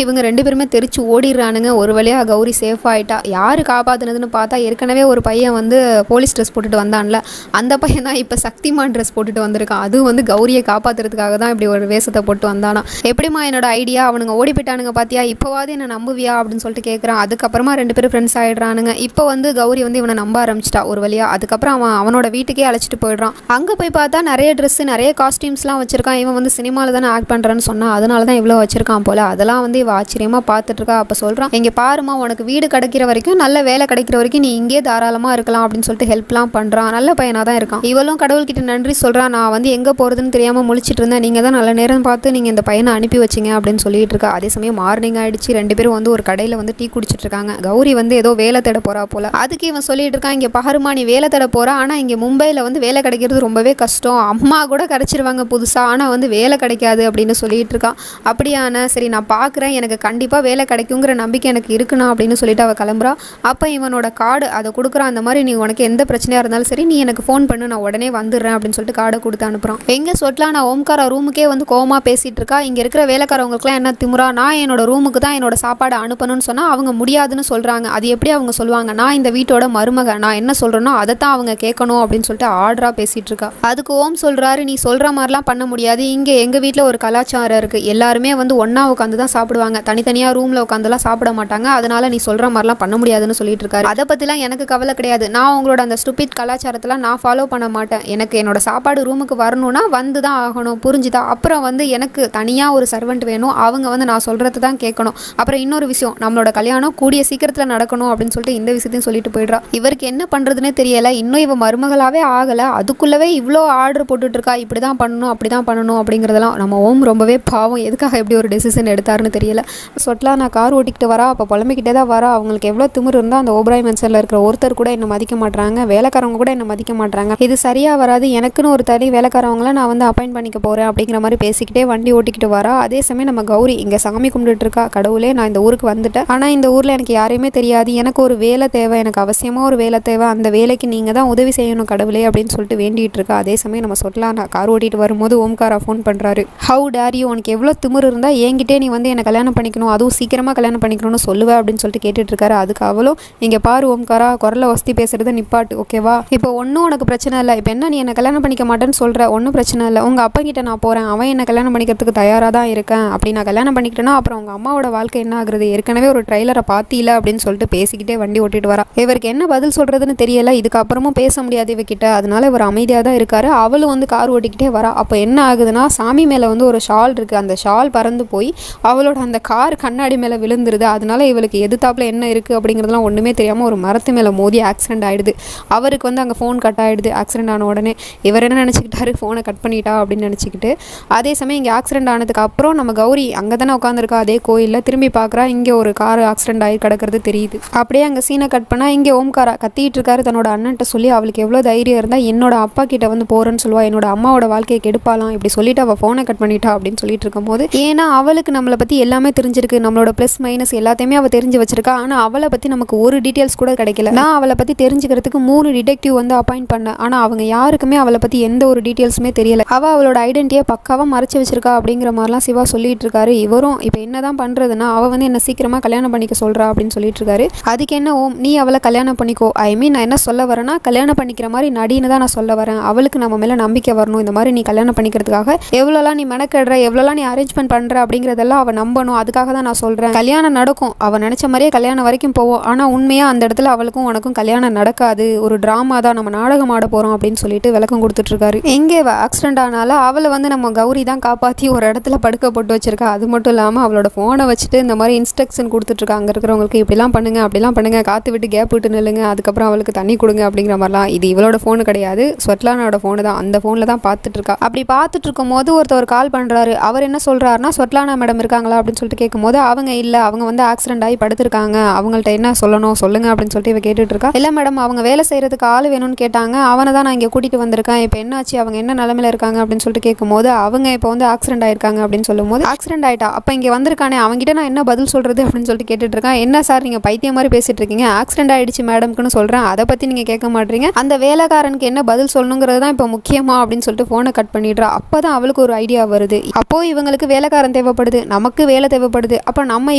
இவங்க 2 பேருமே தெரிச்சு ஓடிடுறானுங்க. ஒரு வழியாக கௌரி சேஃப் ஆகிட்டா. யார் காப்பாற்றுனதுன்னு பார்த்தா ஏற்கனவே ஒரு பையன் வந்து போலீஸ் ட்ரெஸ் போட்டுட்டு வந்தான்ல, அந்த பையன் தான் இப்போ சக்திமான் ட்ரெஸ் போட்டுட்டு வந்திருக்கான். அதுவும் வந்து கௌரியை காப்பாற்றுறதுக்காக தான் இப்படி ஒரு வேஷத்தை போட்டு வந்தானா. எப்படிமா என்னோட ஐடியா, அவனுங்க ஓடி போயிட்டானுங்க பார்த்தியா, இப்போவாது என்ன நம்புவியா அப்படின்னு சொல்லிட்டு கேட்குறான். அதுக்கப்புறமா 2 பேரும் ஃப்ரெண்ட்ஸ் ஆகிடுறானுங்க. இப்போ வந்து கௌரி வந்து இவனை நம்ப ஆரம்பிச்சிட்டா ஒரு வழியா. அதுக்கப்புறம் அவனோட வீட்டுக்கே அழைச்சிட்டு போயிடுறான். அங்கே போய் பார்த்தா நிறைய ட்ரெஸ்ஸு நிறைய காஸ்டியூம்ஸ்லாம் வச்சிருக்கான். இவன் வந்து சினிமாவில் தானே ஆக்ட் பண்ணுறான்னு சொன்னான், அதனால தான் இவ்வளோ வச்சிருக்கான் போல. அதெல்லாம் வந்து இவ ஆச்சரியமாக பார்த்துட்டு இருக்கா. அப்போ சொல்கிறான், இங்கே பாருமா உனக்கு வீடு கிடைக்கிற வரைக்கும் நல்ல வேலை கிடைக்கிற வரைக்கும் நீ இங்கே தாராளமாக இருக்கலாம் அப்படின்னு சொல்லிட்டு ஹெல்ப்லாம் பண்ணுறான். நல்ல பையனாக தான் இருக்கான். இவளும் கடவுள்கிட்ட நன்றி சொல்கிறான். நான் வந்து எங்கே போகிறதுன்னு தெரியாமல் முழிச்சிட்டு இருந்தேன், நீங்கள் தான் நல்ல நேரம் பார்த்து நீங்கள் இந்த பையனை அனுப்பி வச்சிங்க அப்படின்னு சொல்லிட்டு இருக்கா. அதே சமயம் மார்னிங் ஆகிடுச்சு. 2 பேரும் வந்து ஒரு கடையில் வந்து டீ குடிச்சிட்டு இருக்காங்க. கௌரி வந்து ஏதோ வேலை தேட போகிறா போல. அதுக்கு இவன் சொல்லிட்டு இருக்கான், இங்கே பாருமா நீ வேலை தேட போகிறா, ஆனால் இங்கே மும்பையில் வந்து வேலை கிடைக்கிறது ரொம்பவே கஷ்டம், அம்மா கூட கிடைச்சிருவாங்க புதுசாக, ஆனால் வந்து வேலை கிடைக்காது அப்படின்னு சொல்லிட்டு இருக்கான். அப்படியான சரி நான் பார்க்குறேன், எனக்கு கண்டிப்பாக வேலை கிடைக்குங்கிற நம்பிக்கை எனக்கு இருக்குண்ணா அப்படின்னு சொல்லிட்டு அவள் கிளம்புறா. அப்போ இவனோட கார்டு அதை கொடுக்குறான். அந்த மாதிரி நீ உனக்கு எந்த பிரச்சனையாக இருந்தாலும் சரி நீ எனக்கு ஃபோன் பண்ணு, நான் உடனே வந்துடுறேன் அப்படின்னு சொல்லிட்டு கார்டை கொடுத்து அனுப்புகிறான். எங்கே சொட்லா நான் ஓம்காரா ரூமுக்கே வந்து கோவமாக பேசிகிட்டு இருக்கா. இங்கே இருக்கிற வேலைக்காரவங்களுக்குலாம் என்ன திமுறா, நான் என்னோட ரூமுக்கு தான் என்னோட சாப்பாடு அனுப்பணும்னு சொன்னால் அவங்க முடியாதுன்னு சொல்கிறாங்க. அது எப்படி அவங்க சொல்லுவாங்க, நான் இந்த வீட்டோட மருமக, நான் என்ன சொல்கிறேனோ அதை தான் அவங்க கேட்கணும் அப்படின்னு சொல்லிட்டு ஆர்டராக பேசிகிட்டு இருக்கா. அதுக்கு ஓம் சொல்கிறாரு, நீ சொல்கிற மாதிரிலாம் பண்ண முடியாது, இங்கே எங்கள் வீட்டில் ஒரு கலாச்சாரம் இருக்குது, எல்லாருமே வந்து ஒன்றா உட்காந்து தான் சாப்பிடுவாங்க, தனித்தனியாக ரூமில் உட்காந்துலாம் சாப்பிட மாட்டாங்க, அதனால நீ சொல்கிற மாதிரிலாம் பண்ண முடியாதுன்னு சொல்லிட்டு இருக்காரு. அதை பற்றிலாம் எனக்கு கவலை கிடையாது, நான் உங்களோட அந்த ஸ்டூபிட் கலாச்சாரத்தெல்லாம் நான் ஃபாலோ பண்ண மாட்டேன், எனக்கு என்னோட சாப்பாடு ரூமுக்கு வரணும்னா வந்து தான் ஆகணும், புரிஞ்சுதா, அப்புறம் வந்து எனக்கு தனியாக ஒரு சர்வெண்ட் வேணும், அவங்க வந்து நான் சொல்கிறது தான் கேட்கணும், அப்புறம் இன்னொரு விஷயம் நம்மளோட கல்யாணம் கூடிய சீக்கிரத்தில் நடக்கணும் அப்படின்னு சொல்லிட்டு இந்த விஷயத்தையும் சொல்லிட்டு போயிடுறா. இவருக்கு என்ன பண்ணுறதுன்னே தெரியலை, இன்னும் இவ மருமகளாகவே ஆகலை, அதுக்குள்ளவே இவ்வளோ ஆர்டர் போட்டுட்ருக்கா, இப்படி தான் பண்ணணும் அப்படி தான் பண்ணணும் அப்படிங்கிறதெல்லாம். நம்ம ஓம் ரொம்பவே பாவம், எதுக்காக எப்படி ஒரு டெசிஷன் எடுத்தாருன்னு தெரியல. சொட்லா நான் கார் ஓட்டிக்கிட்டு வரா, அப்போ புலம்பிக்கிட்டே தான் வரா. அவங்களுக்கு எவ்வளோ திமிரு இருந்தால் அந்த ஓபராய் மென்ஷனில் இருக்கிற ஒருத்தர் கூட என்னை மதிக்க மாட்டாங்க, வேலைக்காரவங்க கூட என்னை மதிக்க மாட்டாங்க, இது சரியாக வராது, எனக்குன்னு ஒரு தனி வேலைக்காரவங்கள நான் வந்து அப்பாயிண்ட் பண்ணிக்க போகிறேன் அப்படிங்கிற மாதிரி பேசிக்கிட்டே வண்டி ஓட்டிக்கிட்டு வரா. அதே சமயம் நம்ம கௌரி இங்கே சாமி கும்பிட்டுட்டு இருக்கா. கடவுளே நான் இந்த ஊருக்கு வந்துட்டேன், ஆனால் இந்த ஊரில் எனக்கு யாரையுமே தெரியாது, எனக்கு ஒரு வேலை தேவை, எனக்கு அவசியமாக ஒரு வேலை தேவை, அந்த வேலைக்கு நீங்கள் தான் உதவி செய்யணும் கடவுளே அப்படின்னு சொல்லிட்டு வேண்டிகிட்டு இருக்கா. அதே சமயம் நம்ம சொட்லா நான் கார் ஓட்டிகிட்டு வரும்போது ஓம்காரா ஃபோன் பண்ணுறாரு. ஹவு டேர் யூ, உனக்கு எவ்வளோ திமிரு இருந்தால் என்கிட்டே நீ வந்து என்னை கல்யாணம் பண்ணிக்கணும், அதுவும் சீக்கிரமாக கல்யாணம் பண்ணிக்கணும்னு சொல்லுவேன் அப்படின்னு சொல்லிட்டு கேட்டுட்டு இருக்காரு. அதுக்கு அவளும் இங்கே பாரு ஓம்காரா, குரலை வசதி பேசுகிறத நிப்பாட்டு ஓகேவா, இப்போ ஒன்றும் உனக்கு பிரச்சனை இல்லை, இப்போ என்ன நீ என்னை கல்யாணம் பண்ணிக்க மாட்டேன்னு சொல்கிற, ஒன்றும் பிரச்சனை இல்லை, உங்கள் அப்பா கிட்ட நான் போகிறேன், அவன் என்னை கல்யாணம் பண்ணிக்கிறதுக்கு தயாராக தான் இருக்கேன், அப்படி நான் கல்யாணம் பண்ணிக்கிட்டேன்னா அப்புறம் உங்கள் அம்மாவோட வாழ்க்கை என்ன ஆகுறது, ஏற்கனவே ஒரு ட்ரைலரை பார்த்தில அப்படின்னு சொல்லிட்டு பேசிக்கிட்டே வண்டி ஓட்டிட்டு வரா. இவருக்கு என்ன பதில் சொல்கிறதுன்னு தெரியல, இதுக்கப்புறமும் பேச முடியாது இவகிட்ட, அதனால இவர் அமைதியாக தான் இருக்காரு. அவளும் வந்து கார் ஓட்டிக்கிட்டே வரா. அப்போ என்ன ஆகுதுன்னா சாமி மேலே வந்து ஒரு ஷால் இருக்குது, அந்த ஷால் பறந்து போய் அவளோட அந்த கார் கண்ணாடி மேலே விழுந்துருது. அதனால இவளுக்கு எதிர்த்தாப்புல என்ன இருக்குது அப்படிங்கிறதுலாம் ஒன்றுமே தெரியாமல் ஒரு மரத்து மேலே மோதி ஆக்சிடென்ட் ஆகிடுது. அவருக்கு வந்து அங்கே ஃபோன் கட் ஆகிடுது. ஆக்சிடென்ட் ஆன உடனே இவர் என்ன நினச்சிக்கிட்டாரு, ஃபோனை கட் பண்ணிட்டா அப்படின்னு நினச்சிக்கிட்டு. அதே சமயம் இங்கே ஆக்சிடென்ட் ஆனதுக்கு அப்புறம் நம்ம கௌரி அங்கே தானே உட்காந்துருக்கா அதே கோயிலில், திரும்பி பார்க்குறா, இங்கே ஒரு கார் ஆக்சிடென்ட் ஆகி கிடக்கிறது தெரியுது. அப்படியே அங்கே சீனை கட் பண்ணால் இங்கே ஓம்காரா கத்திட்டு இருக்காரு தன்னோட அண்ணன்ட்ட சொல்லி. அவளுக்கு எவ்வளோ தைரியம் இருந்தால் என்னோட அப்பா கிட்ட வந்து போகிறேன்னு சொல்லுவா, என்னோட அம்மாவோட வாழ்க்கையை கெடுப்பாலாம், இப்படி சொல்லிட்டு அவள் ஃபோனை கட் பண்ணிட்டா அப்படின்னு சொல்லிட்டு இருக்கும்போது, ஏன்னா அவளுக்கு நம்மளை பற்றி எல்லாமே தெரிஞ்சிருக்கு, நம்மளோட ப்ளஸ் மைனஸ் எல்லாத்தையுமே அவள் தெரிஞ்சு வச்சிருக்கா, ஆனால் அவளை பற்றி நமக்கு ஒரு டீட்டெயில்ஸ் கூட கிடைக்கல. நான் அவளை பற்றி தெரிஞ்சுக்க தெரிஞ்சுக்கிறதுக்கு 3 டிடெக்டிவ் வந்து அப்பாயிண்ட் பண்ண. ஆனால் அவங்க யாருக்குமே அவளை பற்றி எந்த ஒரு டீட்டெயில்ஸுமே தெரியல. அவளோட ஐடென்டிட்டியை பக்காவாக மறைச்சி வச்சிருக்கா அப்படிங்கிற மாதிரிலாம் சிவா சொல்லிட்டு இருக்காரு. இவரும் இப்போ என்ன தான் பண்ணுறதுன்னா அவள் வந்து என்ன சீக்கிரமாக கல்யாணம் பண்ணிக்க சொல்கிறா அப்படின்னு சொல்லிட்டு இருக்காரு. அதுக்கு என்ன ஓம், நீ அவளை கல்யாணம் பண்ணிக்கோ. ஐ மீன் நான் என்ன சொல்ல வரேன்னா கல்யாணம் பண்ணிக்கிற மாதிரி நடின்னு தான் நான் சொல்ல வரேன். அவளுக்கு நம்ம மேலே நம்பிக்கை வரணும். இந்த மாதிரி நீ கல்யாணம் பண்ணிக்கிறதுக்காக எவ்வளோலாம் நீ மெனக்கெடுற, எவ்வளோலாம் நீ அரேஞ்ச்மெண்ட் பண்ணுற அப்படிங்கிறதெல்லாம் அவள் நம்பணும். அதுக்காக தான் நான் சொல்கிறேன். கல்யாணம் நடக்கும், அவள் நினச்ச மாதிரியே கல்யாணம் வரைக்கும் போவோம். ஆனால் உண்மையாக அந்த இடத்துல அவளுக்கும் உனக்கும் கல்யாணம் நடக்காது. ஒரு ட்ராமா தான், நம்ம நாடகம் ஆட போகிறோம் அப்படின்னு சொல்லிட்டு விளக்கம் கொடுத்துட்ருக்காரு. எங்கே ஆக்சிடென்ட் ஆனால அவளை வந்து நம்ம கௌரி தான் காப்பாற்றி ஒரு இடத்துல படுக்க போட்டு வச்சிருக்கா. அது மட்டும் இல்லாமல் அவளோட ஃபோனை வச்சுட்டு இந்த மாதிரி இன்ஸ்ட்ரக்ஷன் கொடுத்துட்ருக்கா. அங்கே இருக்கிறவங்களுக்கு இப்படிலாம் பண்ணுங்க, அப்படிலாம் பண்ணுங்க, காற்று விட்டு கேப் விட்டு நில்லுங்க, அதுக்கப்புறம் அவளுக்கு தண்ணி கொடுங்க அப்படிங்கிற மாதிரிலாம். இது இவளோட ஃபோனு கிடையாது, ஸ்வெட்லானோட ஃபோனு தான். அந்த ஃபோனில் தான் பார்த்துட்டு இருக்கா. அப்படி பார்த்துட்டு இருக்கும் போது ஒருத்தர் கால் பண்ணுறாரு. அவர் என்ன சொல்கிறாருன்னா ஸ்வெட்லானா மேடம் இருக்காங்களா அப்படின்னு சொல்லிட்டு கேட்கும்போது அவங்க இல்லை, அவங்க வந்து ஆக்சிடென்ட் ஆகி படுத்திருக்காங்க, அவங்கள்ட்ட என்ன சொல்லணும் சொல்லுங்க அப்படின்னு சொல்லிட்டு இவ கேட்டுட்டு இருக்கா. இல்லை மேடம், அவங்க வேலை செய்யறதுக்கு ஆள் வேணும்னு கேட்டாங்க, அவனை தான் நான் இங்கே கூட்டிகிட்டு வந்திருக்கேன். இப்போ என்னாச்சு, அவங்க என்ன நிலமையில இருக்காங்க அப்படின்னு சொல்லிட்டு கேட்கும்போது அவங்க இப்போ வந்து ஆக்சிடென்ட் ஆயிருக்காங்க அப்படின்னு சொல்லும்போது ஆக்சிடென்ட் ஆயிட்டா, அப்போ இங்கே வந்திருக்கானே அவங்ககிட்ட நான் என்ன பதில் சொல்கிறது அப்படின்னு சொல்லிட்டு கேட்டுட்டு இருக்கேன். என்ன சார் நீங்கள் பைத்தியம் மாதிரி பேசிட்டு இருக்கீங்க, ஆக்சிடென்ட் ஆயிடுச்சு மேடம்க்குன்னு சொல்கிறேன், அதை பற்றி நீங்கள் கேட்க மாட்டீங்க, அந்த வேலைக்காரனுக்கு என்ன பதில் சொல்லணுங்கிறது தான் இப்போ முக்கியமா அப்படின்னு சொல்லிட்டு ஃபோனை கட் பண்ணிடுறா. அப்போ தான் அவளுக்கு ஒரு ஐடியா வருது. அப்போது இவங்களுக்கு வேலைக்காரன் தேவைப்படுது, நமக்கு வேலை தேவைப்படுது, அப்போ நம்ம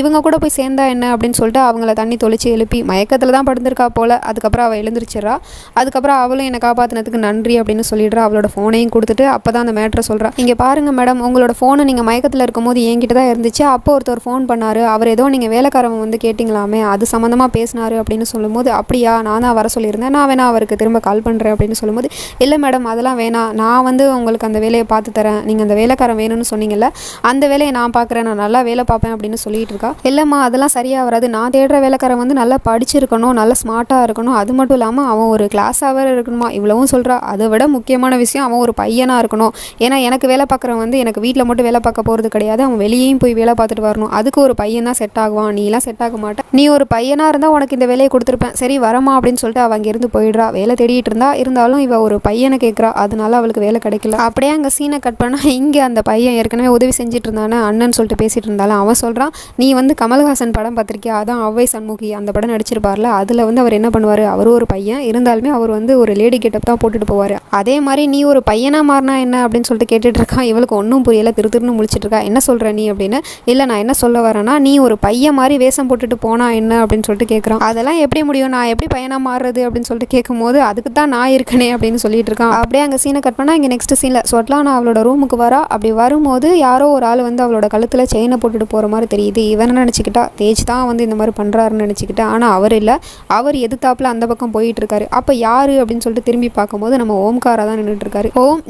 இவங்க கூட போய் சேர்ந்தா என்ன அப்படின்னு சொல்லிட்டு அவங்கள தண்ணி தொளிச்சு எழுப்பி மயக்கத்தில் தான் படுந்திருக்கா போல. அதுக்கப்புறம் அவள் எழுந்திரிச்சிடறா. அதுக்கப்புறம் அவளும் என்னை காப்பாற்றினதுக்கு நன்றி அப்படின்னு சொல்லிடுறா. அவளோட ஃபோனையும் கொடுத்துட்டு அப்போ தான் அந்த மேட்ரை சொல்கிறா. இங்கே பாருங்கள் மேடம், உங்களோட ஃபோனை நீங்கள் மயக்கத்தில் இருக்கும்போது என்கிட்ட தான் இருந்துச்சு. அப்போ ஒருத்தர் ஃபோன் பண்ணார், அவர் ஏதோ நீங்கள் வேலைக்காரவங்க வந்து கேட்டிங்களாமே, அது சம்மந்தமாக பேசினார் அப்படின்னு சொல்லும்போது அப்படியா, நான் தான் வர சொல்லியிருந்தேன், நான் வேணா அவருக்கு திரும்ப கால் பண்ணுறேன் அப்படின்னு சொல்லும்போது இல்லை மேடம் அதெல்லாம் வேணாம், நான் வந்து உங்களுக்கு அந்த வேலையை பார்த்து தரேன், நீங்கள் அந்த வேலைக்காரன் வேணும்னு சொன்னீங்கல்ல, அந்த வேலையை நான் பார்க்குறேன், நான் நல்லா வேலை பார்ப்பேன் அப்படின்னு சொல்லிட்டு இருக்கா. இல்லைம்மா அதெல்லாம் சரியாக வராது, நான் தேடுற வேலைக்காரன் வந்து நல்லா படிச்சிருக்கணும், நல்லா ஸ்மார்ட்டாக இருக்கணும், அது மட்டும் இல்லாமல் அவன் ஒரு கிளாஸாக இருக்கணுமா, இவ்வளவும் சொல்கிறா. அதை விட முக்கியமான விஷயம் அவன் ஒரு பையனாக இருக்கணும். ஏன்னா எனக்கு வேலை பார்க்குறவன் வந்து எனக்கு வீட்டில் மட்டும் வேலை பார்க்க போகிறது கிடையாது, அவன் வெளியேயும் போய் வேலை பார்த்துட்டு வரணும். அதுக்கு ஒரு பையன் தான் செட் ஆகுவான், நீலாம் செட் ஆக மாட்டேன், நீ ஒரு பையனாக இருந்தால் உனக்கு இந்த வேலையை கொடுத்துருப்பேன், சரி வரமா அப்படின்னு சொல்லிட்டு அவள் அங்கேருந்து போயிடுறா. வேலை தேடிட்டு இருந்தா, இருந்தாலும் இவள் ஒரு பையனை கேட்குறா, அதனால அவளுக்கு வேலை கிடைக்கல. அப்படியே அங்கே சீனை கட் பண்ணால் இங்கே அந்த பையன் ஏற்கனவே உதவி செஞ்சுட்டு இருந்தானே அண்ணன் சொல்லிட்டு பேசிட்டு இருந்தாலும் அவன் சொல்கிறான், நீ வந்து கமல்ஹாசன் படம் பார்த்திருக்கியா, அதான் அவ்வை சண்முகி அந்த படம் நடிச்சிருப்பார்ல, அதில் வந்து அவர் என்ன பண்ணுவார், அவரும் ஒரு பையன் இருந்தாலுமே அவர் வந்து ஒரு லேடி கெட்டப் தான் போட்டுட்டு போவார், அதே மாதிரி நீ ஒரு பையனாக மாறினா என்ன அப்படின்னு சொல்லிட்டு கேட்டுட்டு இருக்கான். இவளுக்கு ஒன்றும் புரியல, திருன்னு முழிச்சிட்டு இருக்கா. என்ன சொல்கிற நீ அப்படின்னு. இல்லை நான் என்ன சொல்ல வரேன்னா, நீ ஒரு பையன் மாதிரி வேஷம் போட்டுட்டு போனா என்ன அப்படின்னு சொல்லிட்டு கேட்குறான். அதெல்லாம் எப்படி முடியும், நான் எப்படி பையனாக மாறுறது அப்படின்னு சொல்லிட்டு கேட்கும்போது அதுக்கு தான் நான் இருக்கனே அப்படின்னு சொல்லிட்டு இருக்கான். அப்படியே அங்கே சீனை கட் பண்ணால் இங்கே நெக்ஸ்ட் சீனில் ஸ்வெட்லானா அவளோட ரூமுக்கு வரா. அப்படி வரும்போது யாரோ ஒரு ஆள் வந்து அவளோட கழுத்தில் செயினை போட்டுட்டு போகிற மாதிரி தெரியுது. இவனை நினச்சிக்கிட்டா தேஜ் தான் வந்து இந்த மாதிரி பண்ணுறாருன்னு நினச்சிக்கிட்டா, ஆனால் அவர் இல்லை, அவர் எதிர்த்தாப்பில் அந்த பக்கம் போயிட்டு இருக்காரு. அப்போ யாரு அப்படின்னு சொல்லிட்டு திரும்பி பார்க்கும்போது நம்ம ஓம்காரா தான் நின்றுட்டு இருக்காரு. ஓம்,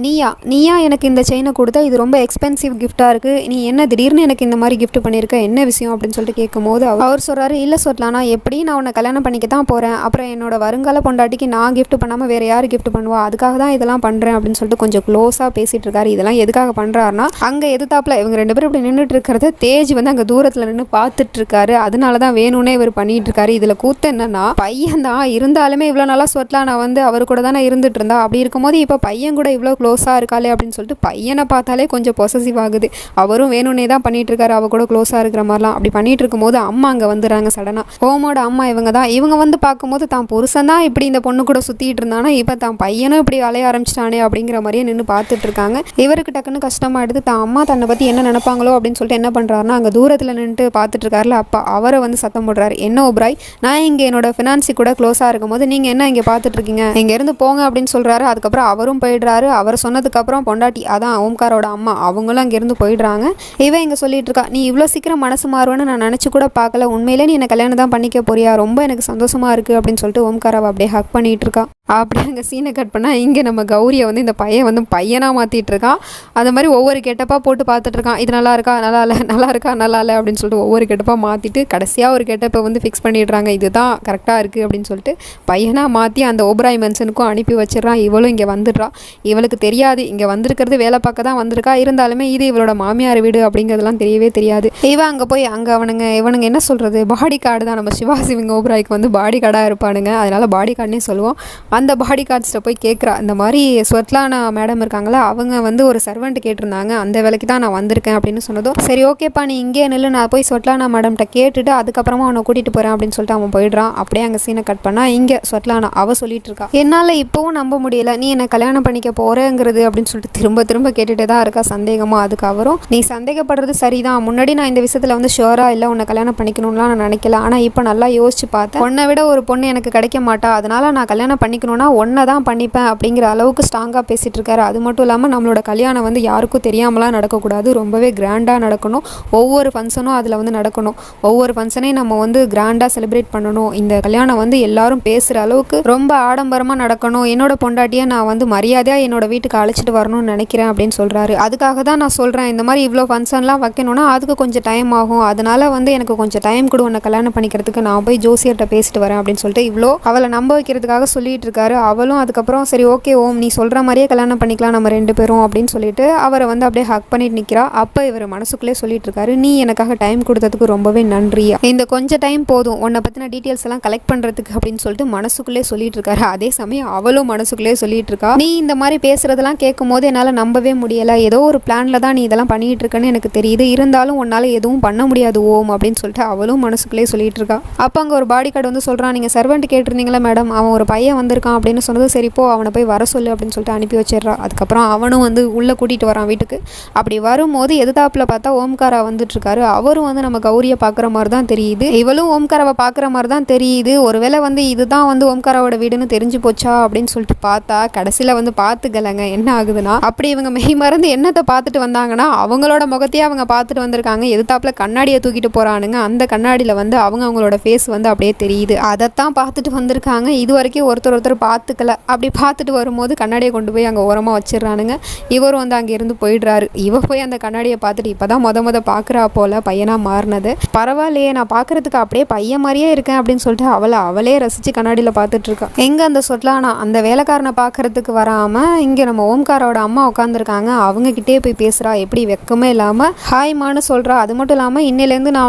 நீயா எனக்கு இந்த செயினை கொடுத்தா, இது ரொம்ப எக்ஸ்பென்சிவ் கிஃப்டாக இருக்குது, நீ என்ன திடீர்னு எனக்கு இந்த மாதிரி கிஃப்ட் பண்ணியிருக்க, என்ன விஷயம் அப்படின்னு சொல்லிட்டு கேட்கும்போது அவர் சொல்கிறாரு, இல்லை ஸ்வெட்லானா எப்படி நான் உன்னை கல்யாணம் பண்ணிக்க தான் போகிறேன், அப்புறம் என்னோட வருங்கால பொண்டாட்டிக்கு நான் கிஃப்ட் பண்ணாமல் வேறு யார் கிஃப்ட் பண்ணுவா, அதுக்காக தான் இதெல்லாம் பண்ணுறேன் அப்படின்னு சொல்லிட்டு கொஞ்சம் க்ளோஸாக பேசிகிட்டு இருக்காரு. இதெல்லாம் எதுக்காக பண்ணுறாருன்னா, அங்கே எதிர்த்தாப்பில் இவங்க 2 பேரும் இப்படி நின்றுட்டு இருக்கிறத தேஜ் வந்து அங்கே தூரத்தில் நின்று பார்த்துட்டு இருக்காரு. அதனால தான் வேணும்னே இவர் பண்ணிட்டு இருக்காரு. இதில் கூத்து என்னன்னா, பையன் தான் இருந்தாலுமே இவ்வளோ நாளாக ஸ்வெட்லானா வந்து அவர் கூட தானே இருந்துட்டு இருந்தா, அப்படி இருக்கும்போது இப்போ பையன் கூட இவ்வளோ க்ளோஸாக இருக்காளே அப்படின்னு சொல்லிட்டு பையனை பார்த்தாலே கொஞ்சம் பொசசிவ் ஆகுது. அவரும் வேணும்னே தான் பண்ணிட்டு இருக்காரு, அவ கூட க்ளோஸாக இருக்கிற மாதிரிலாம். அப்படி பண்ணிட்டு இருக்கும்போது அம்மா அங்கே வந்துடுறாங்க சடனாக. ஓமோட அம்மா இவங்க தான். இவங்க வந்து பார்க்கும்போது தான் புருஷன் தான் இப்படி இந்த பொண்ணு கூட சுற்றிட்டு இருந்தானா, இப்போ தான் பையனும் இப்படி அலைய ஆரம்பிச்சிட்டானே அப்படிங்கிற மாதிரியே நின்று பார்த்துட்டு இருக்காங்க. இவருக்கு டக்குன்னு கஷ்டமாயிடுது, தான் அம்மா தன்னை பற்றி என்ன நினைப்பாங்களோ அப்படின்னு சொல்லிட்டு என்ன பண்ணுறாருன்னா, அங்கே தூரத்தில் நின்றுட்டு பார்த்துட்டு இருக்காருல அப்பா, அவரை வந்து சத்தம் போடுறாரு, என்ன ஓப்ராய், நான் இங்கே என்னோட ஃபினான்சி கூட க்ளோஸாக இருக்கும் போது நீங்கள் என்ன இங்கே பார்த்துட்டு இருக்கீங்க, இங்கேருந்து போங்க அப்படின்னு சொல்கிறாரு. அதுக்கப்புறம் அவரும் போயிடுறாரு. அவர் சொன்னதுக்கப்புறம் பொண்டாட்டி அதான் ஓம்காரோட அம்மா அவங்களும் அங்கேருந்து போயிடுறாங்க. இவன் இங்கே சொல்லிட்டு இருக்கா, நீ இவ்வளோ சீக்கிரம் மனசு மாறுவேன்னு நான் நினச்சி கூட பார்க்கல, உண்மையிலே நீ என்னை கல்யாணம் தான் பண்ணிக்க போறியா, ரொம்ப எனக்கு சந்தோஷமாக இருக்குது அப்படின்னு சொல்லிட்டு ஓம்காராவை அப்படியே ஹக் பண்ணிகிட்டு இருக்கா. அப்படியே அங்கே சீனை கட் பண்ணால் இங்கே நம்ம கௌரியை வந்து இந்த பையன் வந்து பையனாக மாற்றிட்டு இருக்கான். அது மாதிரி ஒவ்வொரு கெட்டப்பாக போட்டு பார்த்துட்டு இருக்கான். இது நல்லா இருக்கா, நல்லா இல்லை, நல்லா இருக்கா, நல்லா இல்லை அப்படின்னு சொல்லிட்டு ஒவ்வொரு கெட்டப்பாக மாற்றிட்டு கடைசியாக ஒரு கெட்டப்பை வந்து ஃபிக்ஸ் பண்ணிடுறாங்க. இதுதான் கரெக்டாக இருக்குது அப்படின்னு சொல்லிட்டு பையனாக மாற்றி அந்த ஓப்ராய் மென்ஷனுக்கும் அனுப்பி வச்சிடறான். இவளும் இங்கே வந்துடுறா. இவளுக்கு தெரியாது இங்கே வந்திருக்கிறது வேலை பார்க்க தான் வந்திருக்கா, இருந்தாலுமே இது இவளோட மாமியார் வீடு அப்படிங்கிறதுலாம் தெரியவே தெரியாது. இவன் அங்கே போய் அங்கே இவனுங்க என்ன சொல்கிறது, பாடி கார்டு தான், நம்ம சிவாசிவங்க ஓப்ராய்க்கு வந்து பாடி கார்டாக இருப்பானுங்க, அதனால் பாடி கார்டுனே சொல்லுவோம். அந்த பாடி கார்ட்ஸ்கிட்ட போய் கேட்குறா, இந்த மாதிரி ஸ்வெட்லானா மேடம் இருக்காங்களா, அவங்க வந்து ஒரு சர்வெண்ட் கேட்டிருந்தாங்க, அந்த வேலைக்கு தான் நான் வந்திருக்கேன் அப்படின்னு சொன்னதும், சரி ஓகேப்பா நீ இங்கே நில்லு, நான் போய் ஸ்வெட்லானா மேடம்கிட்ட கேட்டுட்டு அதுக்கப்புறமா அவனை கூட்டிகிட்டு போகிறேன் அப்படின்னு சொல்லிட்டு அவன் போயிடுறான். அப்படியே அங்கே சீனை கட் பண்ணால் இங்கே ஸ்வெட்லானா அவள் சொல்லிட்டு இருக்கா, என்னால் இப்போவும் நம்ப முடியல நீ என்னை கல்யாணம் பண்ணிக்க போகிறேங்கிறது அப்படின்னு சொல்லிட்டு திரும்ப திரும்ப கேட்டுகிட்டே தான் இருக்கா சந்தேகமாக. அதுக்கு அவரும், நீ சந்தேகப்படுறது சரிதான், முன்னாடி நான் இந்த விஷயத்தில் வந்து ஷுவராக இல்லை உன்னை கல்யாணம் பண்ணிக்கணும்லாம் நான் நினைக்கல, ஆனால் இப்போ நல்லா யோசிச்சு பார்த்தேன், உன்னை விட ஒரு பொண்ணு எனக்கு கிடைக்க மாட்டா, அதனால் நான் கல்யாணம் பண்ணிக்கணும்னா ஒன்றை தான் பண்ணிப்பேன் அப்படிங்கிற அளவுக்கு ஸ்ட்ராங்காக பேசிகிட்டு இருக்காரு. அது மட்டும் இல்லாமல் நம்மளோட கல்யாணம் வந்து யாருக்கும் தெரியாமலாம் நடக்கக்கூடாது, ரொம்பவே கிராண்டாக நடக்கணும், ஒவ்வொரு ஃபங்க்ஷனும் அதில் வந்து நடக்கணும், ஒவ்வொரு ஃபங்க்ஷனையும் நம்ம வந்து கிராண்டாக செலிப்ரேட் பண்ணணும், இந்த கல்யாணம் வந்து எல்லாரும் பேசுகிற அளவுக்கு ரொம்ப ஆடம்பரமாக நடக்கணும், என்னோட பொண்டாட்டியை நான் வந்து மரியாதையாக என்னோட வீட்டுக்கு அழைச்சிட்டு வரணும்னு நினைக்கிறேன் அப்படின்னு சொல்கிறாரு. அதுக்காக தான் நான் சொல்கிறேன், இந்த மாதிரி இவ்வளோ ஃபங்க்ஷன்லாம் வைக்கணும்னா அதுக்கு கொஞ்சம் டைம் ஆகும், அதனால வந்து எனக்கு கொஞ்சம் டைம் கொடு உன்னை கல்யாணம் பண்ணிக்கிறதுக்கு, நான் போய் ஜோசியர்கிட்ட பேசிட்டு வரேன் அப்படின்னு சொல்லிட்டு இவ்வளோ அவளை நம்ப வைக்கிறதுக்காக சொல்லிட்டு இருக்காரு. அவளும் அதுக்கப்புறம் சரி ஓகே ஓம் நீ சொல்கிற மாதிரியே கல்யாணம் பண்ணிக்கலாம் நம்ம 2 பேரும் அப்படின்னு சொல்லிட்டு அவரை வந்து அப்படியே ஹக் பண்ணிட்டு நிற்கிறா. அப்போ இவர் மனசுக்குள்ளே சொல்லிட்டு இருக்காரு, நீ எனக்காக டைம் கொடுத்ததுக்கு ரொம்பவே நன்றியா, இந்த கொஞ்சம் டைம் போதும் உன்னை பற்றின டீட்டெயில்ஸ் எல்லாம் கலெக்ட் பண்ணுறதுக்கு அப்படின்னு சொல்லிட்டு மனசுக்குள்ளே சொல்லிட்டு இருக்காரு. அதே சமயம் அவளும் மனசுக்குள்ளே சொல்லிட்டு இருக்கா, நீ இந்த மாதிரி பேசுறதெல்லாம் கேட்கும் போது என்னால் நம்பவே முடியலை, ஏதோ ஒரு பிளான்ல தான் நீ இதெல்லாம் பண்ணிட்டு இருக்கன்னு எனக்கு தெரியுது, இருந்தாலும் உன்னால் எதுவும் பண்ண முடியாது ஓம் அப்படின்னு சொல்லிட்டு அவளும் மனசுக்குள்ளே சொல்லிட்டு இருக்கா. அப்போ அங்கே ஒரு பாடி கார்டு வந்து சொல்கிறான், நீங்கள் சர்வெண்ட் கேட்டிருந்தீங்களா மேடம், அவன் ஒரு பையன் வந்திருக்கான் அப்படின்னு சொன்னது, சரிப்போ அவனை போய் வர சொல்லு அப்படின்னு சொல்லிட்டு அனுப்பி வச்சிடறா. அதுக்கப்புறம் அவனும் வந்து உள்ளே கூட்டிகிட்டு வரான் வீட்டுக்கு. அப்படி வரும்போது எதிர்த்தாப்பில் பார்த்தா ஓம்காரா வந்துட்டு இருக்காரு. அவரும் வந்து நம்ம கௌரியை பார்க்குற மாதிரி தான் தெரியுது, இவளும் ஓம்காராவை பார்க்குற மாதிரி தான் தெரியுது. ஒருவேளை வந்து இதுதான் வந்து ஓம்காராவோட வீடுன்னு தெரிஞ்சு போச்சா அப்படின்னு சொல்லிட்டு பார்த்தா கடைசியில் வந்து பார்த்துக்கலங்க என்ன ஆகுதுன்னா, அப்படி இவங்க மெய் மறந்து என்னத்தை பார்த்துட்டு வந்தாங்கன்னா அவங்களோட முகத்தையே அவங்க பார்த்துட்டு வந்திருக்காங்க. எதிர்த்தாப்பில் கண்ணாடியை தூக்கிட்டு போகிறானுங்க, அந்த கண்ணாடியில் வந்து அவங்களோட ஃபேஸ் வந்து அப்படியே தெரியுது, அதைத்தான் பார்த்துட்டு வந்திருக்காங்க. இது வரைக்கும் ஒருத்தர் பார்த்துக்கல. அப்படி பார்த்துட்டு வரும்போது கண்ணாடியை கொண்டு போய் அங்கே ஓரமாக வச்சிடறானுங்க. இவரும் வந்து அங்கே இருந்து போயிடுறாரு. இவ போய் அந்த கண்ணாடியை பார்த்துட்டு இப்போ தான் முத பார்க்குறா போல் பையனாக மாறினது, பரவாயில்லையே நான் பார்க்குறதுக்கு அப்படியே பையன் மாதிரியே இருக்கேன் அப்படின்னு சொல்லிட்டு அவளே ரசித்து கண்ணாடியில் பார்த்துட்டு இருக்கா. எங்கே அந்த சொட்லானா அந்த வேலைக்காரனை பார்க்குறதுக்கு வராமல் இங்கே நம்ம ஓம்காரோட அம்மா உட்காந்துருக்காங்க, அவங்கக்கிட்டே போய் பேசுகிறா, எப்படி வெக்கமே இல்லாமல் ஹாய்மான்னு சொல்கிறா. அது மட்டும் இல்லாமல் இன்னிலேருந்து நான்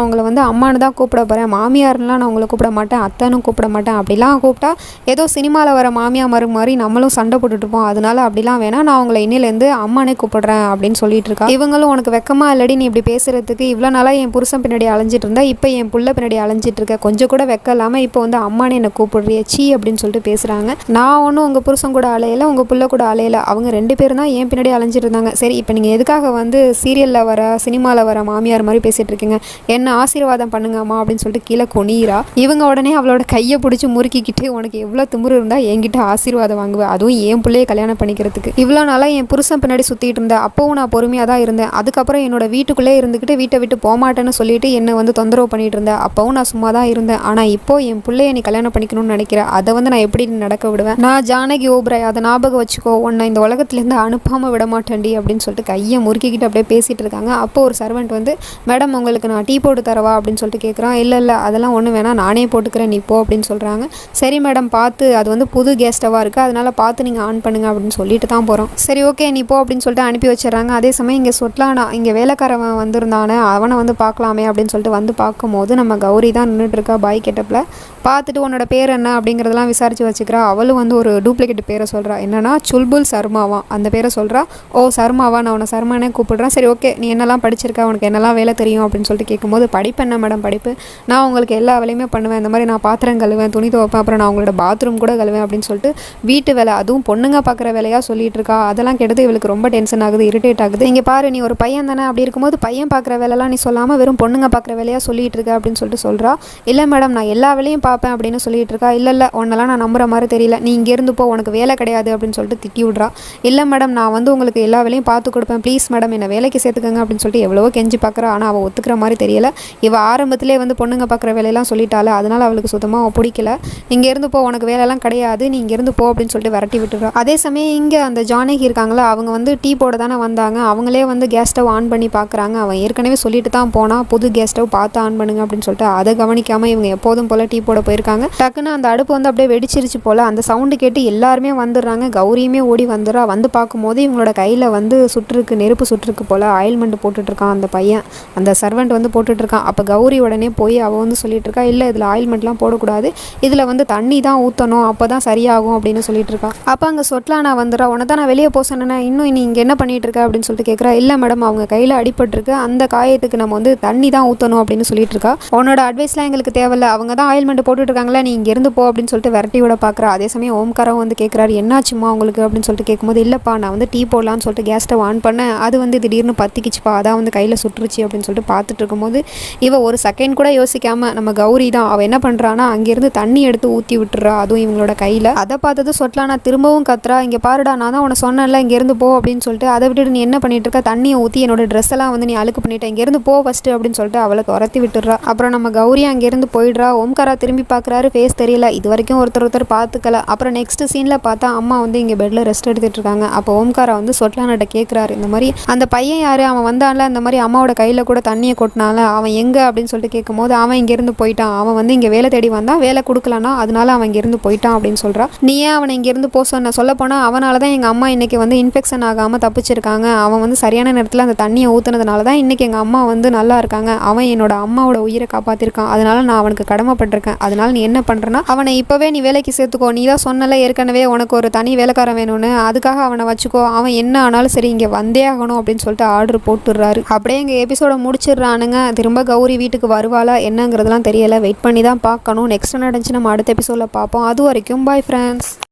அவங்கள வந்து அம்மானு தான் கூப்பிட போகிறேன், மாமியார்லாம் நான் உங்களை கூப்பிட மாட்டேன், அத்தனும் கூப்பிட மாட்டேன், அப்படிலாம் கூப்பிட்டா ஏதோ சினிமாவில் வர மாமியா மறு மாதிரி நம்மளும் சண்டை போட்டுட்ருப்போம், அதனால அப்படிலாம் வேணாம், நான் அவங்கள இன்னிலேருந்து அம்மானே கூப்பிடுறேன் அப்படின்னு சொல்லிட்டு இருக்கா. இவங்களும் உனக்கு வெக்கமா இல்லடி நீ இப்படி பேசுறதுக்கு, இவ்வளோ நாளாக என் புருஷன் பின்னாடி அலைஞ்சிட்டு இருந்தா இப்போ என் புள்ள பின்னாடி அலைஞ்சிட்டு இருக்க, கொஞ்சம் கூட வெக்க இல்லாமல் இப்போ வந்து அம்மானே என்னை கூப்பிடுறிய சீ அப்படின்னு சொல்லிட்டு பேசுகிறாங்க. நான் ஒன்றும் உங்கள் புருஷன் கூட அலையலை, உங்கள் புள்ள கூட அலையலை, அவங்க 2 பேரும் தான் என் பின்னாடி அலைஞ்சிட்டு இருந்தாங்க. சரி இப்போ நீங்கள் எதுக்காக வந்து சீரியலில் வர சினிமாவில் வர மாமியார் மாதிரி பேசிகிட்டு இருக்கீங்க, என்ன ஆசீர்வாதம் பண்ணுங்கம்மா அப்படின்னு சொல்லிட்டு கீழே குனிறா. இவங்க உடனே அவளோட கையை பிடிச்சி முறுக்கிக்கிட்டு, உனக்கு எவ்வளோ திமிரு இருந்தால் என்கிட்ட ஆசீர்வாதம் வாங்குவேன், அதுவும் என் பிள்ளையை கல்யாணம் பண்ணிக்கிறதுக்கு, இவ்வளோ நாளாக என் புருஷன் பின்னாடி சுற்றிட்டு இருந்தேன், அப்போவும் நான் பொறுமையாக தான் இருந்தேன், அதுக்கப்புறம் என்னோட வீட்டுக்குள்ளே இருந்துக்கிட்டு வீட்டை விட்டு போகமாட்டேன்னு சொல்லிட்டு என்னை வந்து தொந்தரவு பண்ணிட்டு இருந்தேன், அப்போவும் நான் சும்மா தான் இருந்தேன், ஆனால் இப்போ என் பிள்ளையை நீ கல்யாணம் பண்ணிக்கணும்னு நினைக்கிறேன், அதை வந்து நான் எப்படி நடக்க விடுவேன், நான் ஜானகி ஓப்ராய், அதை ஞாபகம் வச்சுக்கோ, உன்னை இந்த உலகத்துலேருந்து அனுப்பாமல் விட மாட்டேன்டி அப்படின்னு சொல்லிட்டு கையை முறுக்கிக்கிட்டு அப்படியே பேசிகிட்டு இருக்காங்க. அப்போ ஒரு சர்வெண்ட் வந்து, மேடம் உங்களுக்கு நான் டீ போட்டு தரவா அப்படின்னு சொல்லிட்டு கேட்குறான். இல்லை அதெல்லாம் ஒன்றும் வேணாம், நானே போட்டுக்கிறேன் நீ போ அப்படின்னு சொல்கிறாங்க. சரி மேடம் பார்த்து, அது வந்து புது கேஸ் ஸ்டவ்வாக இருக்குது, அதனால் பார்த்து நீங்கள் ஆன் பண்ணுங்க அப்படின்னு சொல்லிட்டு தான் போகிறோம். சரி ஓகே நீ போ அப்படின்னு சொல்லிட்டு அனுப்பி வச்சிடறாங்க. அதே சமயம் இங்கே சொட்லானா இங்கே வேலைக்காரவன் வந்திருந்தானே அவனை வந்து பார்க்கலாமே அப்படின்னு சொல்லிட்டு வந்து பார்க்கும்போது நம்ம கௌரி தான் நின்றுட்டுருக்கா பாய் கெட்டப்பில். பார்த்துட்டு உன்னோட பேர் என்ன அப்படிங்கிறதெல்லாம் விசாரித்து வச்சுக்கிறா. அவளும் வந்து ஒரு டூப்ளிகேட் பேரை சொல்கிறா, என்னன்னா சுல்புல் சர்மாவா அந்த பேரை சொல்கிறா. ஓ சர்மாவா, நான் உன்னை சர்மானே கூப்பிடுறேன், சரி ஓகே நீ என்னெல்லாம் படிச்சிருக்கா, உனக்கு என்னெல்லாம் வேலை தெரியும் அப்படின்னு சொல்லிட்டு கேட்கும்போது, படிப்பு என்ன மேடம் படிப்பு, நான் உங்களுக்கு எல்லா வேலையுமே பண்ணுவேன், இந்த மாதிரி நான் பாத்திரம் கழுவேன், துணி துவைப்பேன், அப்புறம் நான் உங்களோட பாத்ரூம் கூட கழுவேன் அப்படின்னு சொல்லிட்டு வீட்டு வேலை, அதுவும் பொண்ணுங்க பார்க்குற வேலையாக சொல்லிட்டு இருக்கா. அதெல்லாம் கெடுத்து இவளுக்கு ரொம்ப டென்ஷன் ஆகுது, இரிட்டேட் ஆகுது. இங்கே பாரு நீ ஒரு பையன் தானே, அப்படி இருக்கும்போது பையன் பார்க்குற வேலைலாம் நீ சொல்லாமல் வெறும் பொண்ணுங்க பார்க்குற வேலையாக சொல்லிட்டு இருக்க அப்படின்னு சொல்லிட்டு சொல்கிறா. இல்லை மேடம் நான் எல்லா வேலையும் பார்ப்பேன் அப்படின்னு சொல்லிட்டு இருக்கா. இல்லை உன்னெல்லாம் நான் நம்புற மாதிரி தெரியல, நீ இங்கேருந்து போ உனக்கு வேலை கிடையாது அப்படின்னு சொல்லிட்டு திட்டி விட்றா. இல்லை மேடம் நான் வந்து உங்களுக்கு எல்லா வேலையும் பார்த்து கொடுப்பேன், ப்ளீஸ் மேடம் என்னை வேலைக்கு சேர்த்துக்கங்க அப்படின்னு சொல்லிட்டு எவ்வளவோ கெஞ்சி பார்க்குறா. ஆனால் அவள் ஒத்துக்கிற மாதிரி தெரியல. இவள் ஆரம்பத்திலே வந்து பொண்ணுங்க பார்க்குற வேலையெல்லாம் சொல்லிட்டால, அதனால் அவளுக்கு சுத்தமாக பிடிக்கல. இங்கேருந்து போ உனக்கு வேலையெல்லாம் கிடையாது, நீ இங்கேருந்து போ அப்படின்னு சொல்லிட்டு விரட்டி விட்டுறா. அதே சமயம் இங்கே அந்த ஜானகி இருக்காங்களா, அவங்க வந்து டீ போட தானே வந்தாங்க, அவங்களே வந்து கேஸ் ஸ்டவ் ஆன் பண்ணி பார்க்குறாங்க. அவன் ஏற்கனவே சொல்லிட்டு தான் போனால் புது கேஸ் ஸ்டவ் பார்த்து ஆன் பண்ணுங்க அப்படின்னு சொல்லிட்டு அதை கவனிக்காமல் இவங்க எப்போதும் போல் டீ போட போயிருக்காங்க. டக்குன்னு அந்த அடுப்பு வந்து அப்படியே வெடிச்சிருச்சு போல். அந்த சவுண்டு கேட்டு எல்லாருமே வந்துடுறாங்க. கௌரியுமே ஓடி வந்துடுறா. வந்து பார்க்கும்போது இவங்களோட கையில் வந்து சுற்றுருக்கு, நெருப்பு சுற்றுருக்கு போல். ஆயில்மெண்ட் போட்டுட்ருக்கான் அந்த பையன், அந்த சர்வெண்ட் வந்து போட்டுட்ருக்கான். அப்போ கௌரி உடனே போய் அவள் வந்து சொல்லிட்டு இருக்கா, இல்லை இதில் ஆயில்மெண்ட்லாம் போடக்கூடாது, இதில் வந்து தண்ணி தான் ஊற்றணும், அப்போ தான் சரியாகும் அப்படின்னு சொல்லிட்டு இருக்கா. அப்போ அங்கே சொட்லானா வந்துடுறா. உன்னை தான் நான் வெளியே போக சொன்னேன்னா இன்னும் நீ இங்கே என்ன பண்ணிட்டு இருக்க அப்படின்னு சொல்லிட்டு கேட்குறா. இல்லை மேடம், அவங்க கையில் அடிபட்டிருக்கு, அந்த காயத்துக்கு நம்ம வந்து தண்ணி தான் ஊற்றணும் அப்படின்னு சொல்லிட்டு இருக்கா. உன்னோட அட்வைஸ்லாம் எங்களுக்கு தேவையில்ல, அவங்க தான் ஆயில்மெண்ட் போட்டுட்டு இருக்காங்களா, நீ இங்கேருந்து போ அப்படின்னு சொல்லிட்டு விரட்டி விட பார்க்குறா. அதே சமயம் ஓம்காரம் வந்து கேட்குறாரு, என்னாச்சுமா உங்களுக்கு அப்படின்னு சொல்லிட்டு கேட்கும்போது, இல்லைப்பா நான் வந்து டீ போடலான்னு சொல்லிட்டு கேஸ் ஸ்டவ் ஆன் பண்ணேன், அது வந்து திடீர்னு பற்றிக்கிச்சுப்பா, அதான் வந்து கையில் சுட்டுருச்சு அப்படின்னு சொல்லிட்டு பார்த்துட்டு இருக்கும்போது இவ ஒரு செகண்ட் கூட யோசிக்காமல் நம்ம கௌரி தான் அவள் என்ன பண்ணுறான்னா அங்கேருந்து தண்ணி எடுத்து ஊற்றி விட்டுறா, அதுவும் இவங்களோட கையில். அதை பார்த்தது சொட்லானா திரும்பவும் கத்துறா, இங்கே பாருடா நான் தான் உன்னை சொன்னேன்ல இங்கேருந்து போ அப்படின்னு சொல்லிட்டு, அதை விட்டுட்டு நீ என்ன பண்ணிட்டு இருக்க, தண்ணியை ஊற்றி என்னோட ட்ரெஸ் எல்லாம் வந்து நீ அழுக்கு பண்ணிட்ட, இங்கேருந்து போ ஃபஸ்ட்டு அப்படின்னு சொல்லிட்டு அவளை துரத்தி விட்டுறா. அப்புறம் நம்ம கௌரி அங்கேருந்து போயிடுறா. ஓம்காரா திரும்பி பார்க்குறாரு, ஃபேஸ் தெரியல, இது வரைக்கும் ஒருத்தர் பார்த்துக்கல. அப்புறம் நெக்ஸ்ட் சீனில் பார்த்தா அம்மா வந்து இங்கே பெட்டில் ரெஸ்ட் எடுத்துட்டு இருக்காங்க. அப்போ ஓம்காரா வந்து சொட்லானாட்ட கேட்குறாரு, இந்த மாதிரி அந்த பையன் யார், அவன் வந்தான்ல இந்த மாதிரி அம்மாவோட கையில் கூட தண்ணியை கொட்டினால அவன் எங்கே அப்படின்னு சொல்லிட்டு கேட்கும்போது, அவன் இங்கேருந்து போயிட்டான், அவன் வந்து இங்கே வேலை தேடி வந்தான், வேலை கொடுக்கலனா அதனால அவன் இங்கேருந்து போயிட்டான் அப்படின்னு சொல்கிறா. நீ ஏன் அவனை இங்கேருந்து போக சொன்ன, சொல்ல போனால் அவனால தான் எங்கள் அம்மா இன்றைக்கி வந்து இன்ஃபெக்ஷன் ஆகாமல் தப்பிச்சிருக்காங்க, அவன் வந்து சரியான நேரத்தில் அந்த தண்ணியை ஊற்றுனதுனால தான் இன்றைக்கி எங்கள் அம்மா வந்து நல்லா இருக்காங்க, அவன் என்னோட அம்மாவோட உயிரை காப்பாற்றிருக்கான், அதனால நான் அவனுக்கு கடமைப்பட்டிருக்கேன், அதனால நீ என்ன பண்ணுறனா அவனை இப்போவே நீ வேலைக்கு சேர்த்துக்கோ, நீ தான் சொன்னல ஏற்கனவே உனக்கு ஒரு தனி வேலைக்காரன் வேணும்னு, அதுக்காக அவனை வச்சுக்கோ, அவன் என்ன ஆனாலும் சரி இங்கே வந்தே ஆகணும் அப்படின்னு சொல்லிட்டு ஆர்டர் போட்டுடுறாரு. அப்படியே இங்கே எபிசோட முடிச்சிடுறானுங்க. திரும்ப கௌரி வீட்டுக்கு வருவாளா என்னங்கிறதுலாம் தெரியலை, வெயிட் பண்ணி தான் பார்க்கணும். நெக்ஸ்ட் நடந்துச்சு நம்ம அடுத்த எபிசோடில் பார்ப்போம். அது வரைக்கும் பாய் ஃப்ரெண்ட்ஸ்.